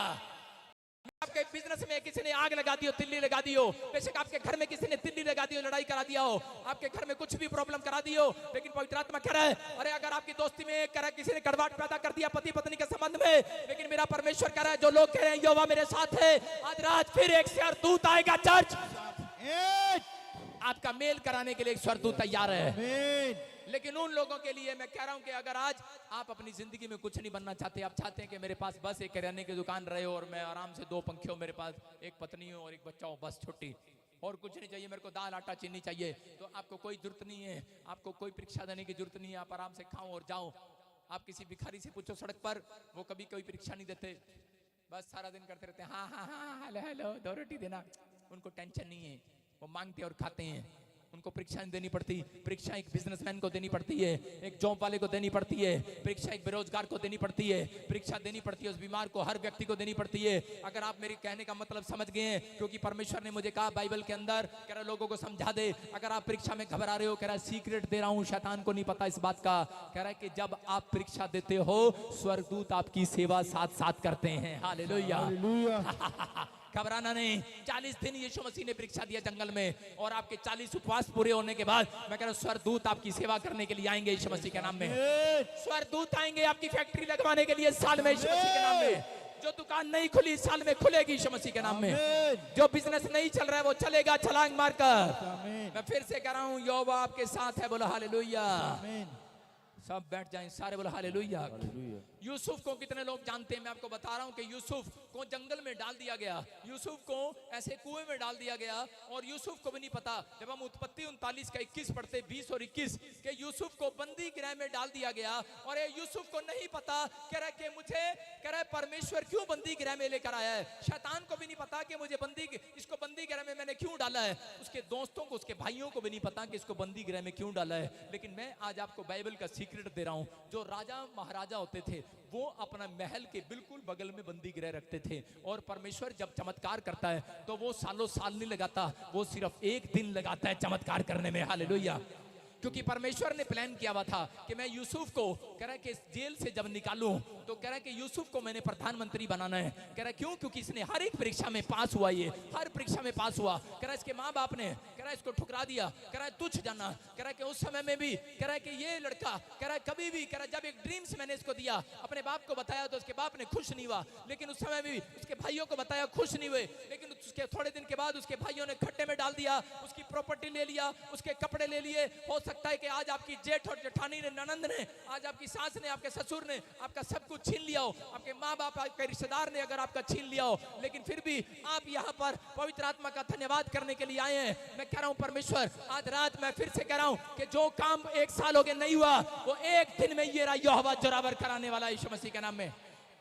आपके बिजनेस में किसी ने आग लगा दी हो, तिल्ली लगा दी हो, बेशक आपके घर में किसी ने तिल्ली लगा दी हो, लड़ाई करा दिया हो, आपके घर में कुछ भी प्रॉब्लम करा दी हो, लेकिन पवित्र आत्मा कह रहा है अरे अगर आपकी दोस्ती में कह रहा है किसी ने कड़वाहट पैदा कर दिया पति पत्नी के संबंध में, लेकिन मेरा परमेश्वर कह रहा है जो लोग कह रहे हैं यहोवा मेरे साथ है, आज रात फिर एक स्वर्गदूत आएगा चर्च, आपका मेल कराने के लिए एक स्वर्गदूत तैयार है। लेकिन उन लोगों के लिए मैं कह रहा हूं कि अगर आज आप अपनी जिंदगी में कुछ नहीं बनना चाहते, आप चाहते हैं कि मेरे पास बस एक किराने की दुकान रहे और मैं आराम से 2 पंखे हो, मेरे पास एक पत्नी हो और एक बच्चा हो, बस छुट्टी, और कुछ नहीं चाहिए, मेरे को दाल आटा चीनी चाहिए, तो आपको कोई जरूरत नहीं है, आपको कोई परीक्षा देने की जरूरत नहीं है, आप आराम से खाओ और जाओ। आप किसी भिखारी से पूछो सड़क पर, वो कभी कोई परीक्षा नहीं देते, बस सारा दिन करते रहते हैं हाँ हाँ हाँ हेलो हेलो 2 रोटी देना, उनको टेंशन नहीं है, वो मांगते और खाते हैं, उनको परीक्षा नहीं देनी पड़ती। परीक्षा एक बिजनेसमैन को देनी पड़ती है, एक जॉब वाले को देनी पड़ती है, परीक्षा एक बेरोजगार को देनी पड़ती है, परीक्षा देनी पड़ती है उस बीमार को, हर व्यक्ति को देनी पड़ती है। अगर आप मेरे कहने का मतलब समझ गए हैं, क्योंकि परमेश्वर ने मुझे कहा बाइबल के अंदर, कह रहा लोगों को समझा दे, अगर आप परीक्षा में घबरा रहे हो, कह रहा सीक्रेट दे रहा हूं, शैतान को नहीं पता इस बात का, कह रहा है कि जब आप परीक्षा देते हो स्वर्गदूत आपकी सेवा साथ साथ करते हैं। हालेलुया। घबराना नहीं। 40 दिन यीशु मसीह ने परीक्षा दिया जंगल में, और आपके 40 उपवास पूरे होने के बाद मैं कह रहा हूं स्वर्गदूत आपकी सेवा करने के लिए आएंगे यीशु मसीह के नाम में। स्वर्गदूत आएंगे आपकी फैक्ट्री लगवाने के लिए साल में यीशु मसीह के नाम में। जो दुकान नहीं खुली साल में खुलेगी यीशु मसीह के नाम में। जो बिजनेस नहीं चल रहा है वो चलेगा छलांग मारकर। मैं फिर से कह रहा हूं यहोवा आपके साथ है, बोलो हालेलुया। सब बैठ जाएं, सारे बोलो हालेलुया। यूसुफ को कितने लोग जानते हैं? मैं आपको बता रहा हूं कि यूसुफ को जंगल में डाल दिया गया, यूसुफ को ऐसे कुएं में डाल दिया गया, और यूसुफ को भी नहीं पता, जब हम उत्पत्ति 39 का 21 पढ़ते 20 और 21 के यूसुफ को बंदी गृह में डाल दिया गया, और ये यूसुफ को नहीं पता, कह रहा है कि मुझे, कह रहा है परमेश्वर क्यों बंदी गृह में लेकर आया है। शैतान को भी नहीं पता कि मुझे इसको बंदी गृह में मैंने क्यों डाला है, उसके दोस्तों को, उसके भाइयों को भी नहीं पता कि इसको बंदी गृह में क्यों डाला है। लेकिन मैं आज आपको बाइबल का सीक्रेट दे रहा हूं, जो राजा महाराजा होते थे वो अपना महल के बिल्कुल बगल में बंदी गृह रखते थे, और परमेश्वर जब चमत्कार करता है तो वो सालों साल नहीं लगाता, वो सिर्फ 1 दिन लगाता है चमत्कार करने में। हालेलुया। क्योंकि परमेश्वर ने प्लान किया हुआ था कि मैं यूसुफ को, कह रहा है कि जेल से जब निकालूं तो कह रहा है कि यूसुफ को मैंने प्रधानमंत्री बनाना है। कह रहा है क्यों? क्योंकि इसने हर एक परीक्षा में पास हुआ, ये हर परीक्षा में पास हुआ। कह रहा है इसके माँ बाप ने, कह रहा है इसको ठुकरा दिया, कह रहा है तुच्छ जाना, कह रहा है कि उस समय में भी, कह रहा है कि ये लड़का, कह रहा है कभी भी, कह रहा है जब एक ड्रीम्स मैंने इसको दिया, अपने बाप को बताया तो उसके बाप ने खुश नहीं हुआ, लेकिन उस समय भी उसके भाइयों को बताया, खुश नहीं हुए, लेकिन उसके थोड़े दिन के बाद उसके भाइयों ने खड्डे में डाल दिया, उसकी प्रॉपर्टी ले लिया, उसके कपड़े ले लिए, हो सकता है कि आज आपकी जेठ और जेठानी ने, ननंद ने, आज आपकी सास ने, आपके ससुर ने आपका सब कुछ छीन लिया हो, आपके माँ बाप, आपके रिश्तेदार ने अगर आपका छीन लिया हो, लेकिन फिर भी आप यहाँ पर पवित्र आत्मा का धन्यवाद करने के लिए आए हैं। मैं कह रहा हूँ परमेश्वर, आज रात मैं फिर से कह रहा हूँ कि जो काम 1 साल हो गए नहीं हुआ, वो एक दिन में ये यहोवा जोरावर कराने वाला यीशु मसीह के नाम में।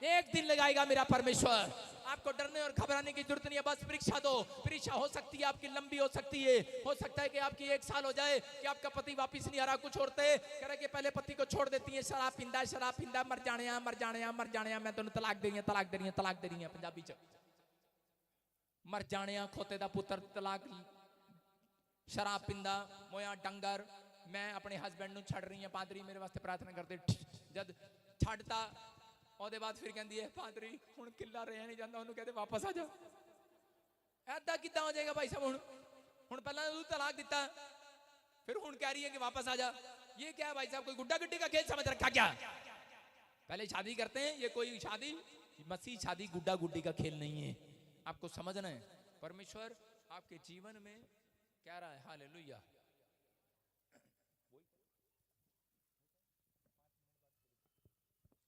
एक दिन लगाएगा मेरा परमेश्वर। आपको डरने और घबराने की जरूरत नहीं है, बस परीक्षा दो। परीक्षा हो सकती है आपकी लंबी, हो सकती है, हो सकता है कि आपकी 1 साल हो जाए कि आपका पति वापस नहीं आ रहा। कुछ औरतें कह रहे कि पहले पति को छोड़ देती हैं, शराब पींदा, मर जाने, मैं तेन तलाक दे रही हूं, पंजाबी च मर जाने, खोते दा पुत्र, तलाक, शराब पींदा, मोया डंगर, मैं अपने हसबैंड ਨੂੰ ਛੱਡ ਰਹੀ ਹਾਂ, ਪਾਦਰੀ ਮੇਰੇ ਵਾਸਤੇ ਪ੍ਰਾਰਥਨਾ ਕਰਦੇ। जद ਛੱਡਤਾ ਉਹਦੇ ਬਾਅਦ ਫਿਰ ਕਹਿੰਦੀ ਹੈ ਪਾਦਰੀ ਹੁਣ ਕਿੱਲਾ ਰਹਿ ਨਹੀਂ ਜਾਂਦਾ, ਉਹਨੂੰ ਕਹਿੰਦੇ ਵਾਪਸ ਆ ਜਾ। ਐਦਾਂ ਕਿੱਦਾਂ ਹੋ ਜਾਏਗਾ ਭਾਈ ਸਾਹਿਬ? ਹੁਣ ਪਹਿਲਾਂ ਤੂੰ ਤਲਾਕ ਦਿੱਤਾ, फिर हुन कह रही है कि वापस आ जा। ये क्या है भाई साहब? कोई गुड्डा गुड्डी का खेल समझ रखा क्या? पहले शादी करते हैं, ये कोई शादी, मसीह शादी गुड्डा गुड्डी का खेल नहीं है। आपको समझना है परमेश्वर आपके जीवन में क्या रहा है। हालेलुया।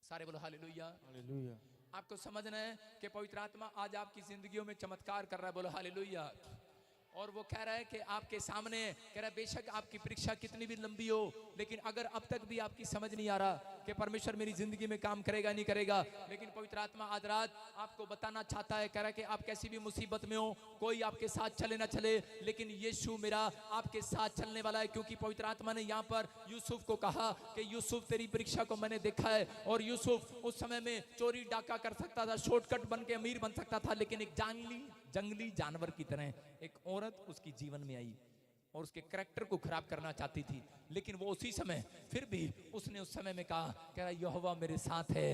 सारे बोलो हालेलुया। हालेलुया। आपको समझना है कि पवित्र आत्मा आज आपकी जिंदगियों में चमत्कार कर रहा है। बोलो हालेलुया। और वो कह रहा है कि आपके सामने कह रहा है, बेशक आपकी परीक्षा कितनी भी लंबी हो, लेकिन अगर अब तक भी आपकी समझ नहीं आ रहा कि परमेश्वर मेरी जिंदगी में काम करेगा नहीं करेगा, लेकिन पवित्र आत्मा आज रात आपको बताना चाहता है। कह रहा है कि आप कैसी भी मुसीबत में हो, कोई आपके साथ चले ना चले, लेकिन यीशु मेरा आपके साथ चलने वाला है। क्योंकि पवित्र आत्मा ने यहाँ पर यूसुफ को कहा कि यूसुफ तेरी परीक्षा को मैंने देखा है। और यूसुफ उस समय में चोरी डाका कर सकता था, शॉर्टकट बन के अमीर बन सकता था, लेकिन एक जंगली जानवर की तरह एक औरत उसकी जीवन में आई और उसके करैक्टर को खराब करना चाहती थी। लेकिन वो उसी समय फिर भी उसने उस समय में कहा, कह रहा यहोवा मेरे साथ है।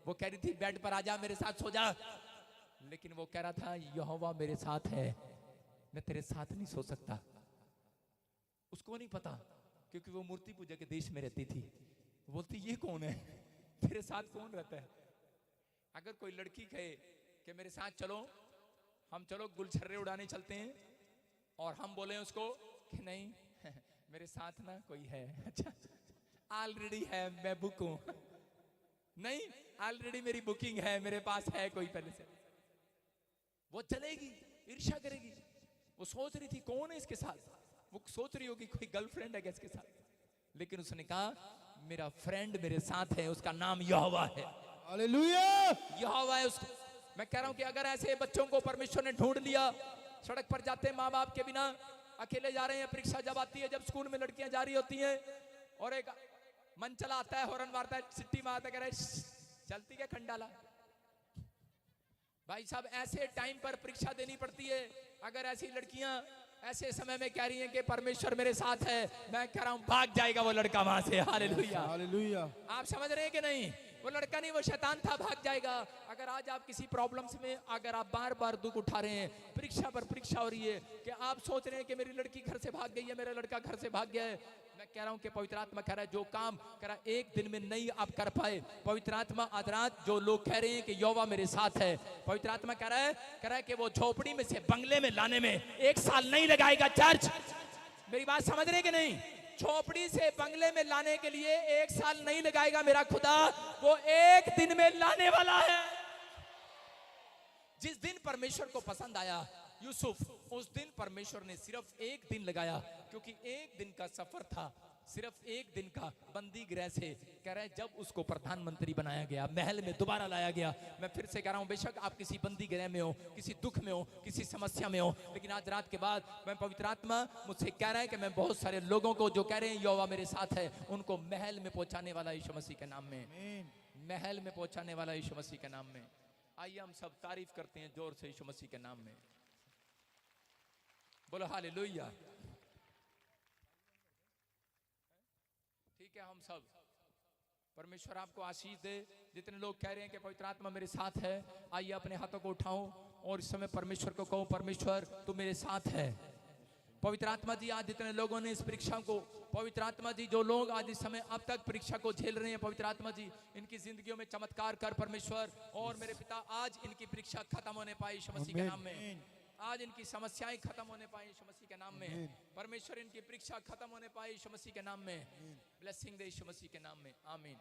वो कह रही थी बेड पर आजा, मेरे साथ सो जा, लेकिन वो कह रहा था यहोवा मेरे साथ है, मैं तेरे साथ नहीं सो सकता। उसको नहीं पता, क्योंकि वो मूर्ति पूजा के देश में रहती थी। बोलती ये कौन है, तेरे साथ कौन रहता है? अगर कोई लड़की कहे कि मेरे साथ चलो, हम चलो गुलछर्रे उड़ाने चलते हैं, और हम बोले उसको कि नहीं मेरे साथ ना कोई है, अच्छा ऑलरेडी है, मैं बुक हूं, नहीं ऑलरेडी मेरी बुकिंग है, मेरे पास है कोई पहले से, वो चलेगी, ईर्ष्या करेगी। वो सोच रही थी कौन है इसके साथ, वो सोच रही होगी कोई गर्लफ्रेंड है क्या इसके साथ, लेकिन उसने कहा मेरा फ्रेंड मेरे साथ है, उसका नाम यहोवा है। हालेलुया। यहोवा है उसको। मैं कह रहा हूं कि अगर ऐसे बच्चों को परमेश्वर ने ढूंढ लिया, सड़क पर जाते हैं माँ बाप के बिना, अकेले जा रहे हैं, परीक्षा जब आती है, जब स्कूल में लड़कियां जा रही होती हैं और एक मन चला आता है, हॉर्न मारता है, सिट्टी मारता है, कह रहा है चलती क्या खंडाला। भाई साहब ऐसे टाइम पर परीक्षा देनी पड़ती है। अगर ऐसी लड़कियां ऐसे समय में कह रही हैं कि परमेश्वर मेरे साथ है, मैं कह रहा हूं भाग जाएगा वो लड़का वहां से। हालेलुया। हालेलुया। आप समझ रहे हैं कि नहीं? वो लड़का नहीं, वो शैतान था, भाग जाएगा। अगर आज आप किसी प्रॉब्लम्स में, अगर आप बार बार दुख उठा रहे हैं, परीक्षा पर परीक्षा हो रही है, कि आप सोच रहे हैं कि मेरी लड़की घर से भाग गई है, मेरा लड़का घर से भाग गया है, मैं कह रहा हूं कि पवित्र आत्मा कह रहा है जो काम कह रहा है एक दिन में नहीं आप कर पाए, पवित्र आत्मा आज रात जो लोग कह रहे हैं कि यहोवा मेरे साथ है, पवित्र आत्मा कह रहा है कि वो झोपड़ी में से बंगले में लाने में 1 साल नहीं लगाएगा। चर्च मेरी बात समझ रहे हैं कि नहीं? झोपड़ी से बंगले में लाने के लिए 1 साल नहीं लगाएगा मेरा खुदा, वो एक दिन में लाने वाला है। जिस दिन परमेश्वर को पसंद आया यूसुफ, उस दिन परमेश्वर ने सिर्फ 1 दिन लगाया, क्योंकि 1 दिन का सफर था, सिर्फ 1 दिन का बंदी गृह से कह रहे हैं जब उसको प्रधानमंत्री बनाया गया, महल में दोबारा लाया गया। मैं फिर से कह रहा हूं, बेशक आप किसी बंदी गृह में हो, किसी दुख में हो, किसी समस्या में हो, लेकिन आज रात के बाद मैं पवित्र आत्मा मुझसे कह रहा है कि मैं बहुत सारे लोगों को जो कह रहे हैं यहोवा मेरे साथ है, उनको महल में पहुंचाने वाला यीशु मसीह के नाम में, महल में पहुंचाने वाला यीशु मसीह के नाम में। आइए हम सब तारीफ करते हैं जोर से यीशु मसीह के नाम में। बोलो हालेलुया। ठीक है, हम सब परमेश्वर आपको आशीष दे। जितने लोग कह रहे हैं कि पवित्र आत्मा मेरे साथ है, आइए अपने हाथों को उठाओ और इस समय परमेश्वर को कहो, परमेश्वर तू मेरे साथ है। पवित्र आत्मा जी आज जितने लोगों ने इस परीक्षा को, पवित्र आत्मा जी जो लोग आज इस समय अब तक परीक्षा को झेल रहे हैं, पवित्र आत्मा जी इनकी जिंदगियों में चमत्कार कर परमेश्वर, और मेरे पिता आज इनकी परीक्षा खत्म होने पाए यीशु मसीह के नाम में। आज इनकी समस्याएं खत्म होने पाए यीशु मसीह के नाम में। परमेश्वर इनकी परीक्षा खत्म होने पाए यीशु मसीह के नाम में। ब्लेसिंग दे यीशु मसीह के नाम में, आमीन।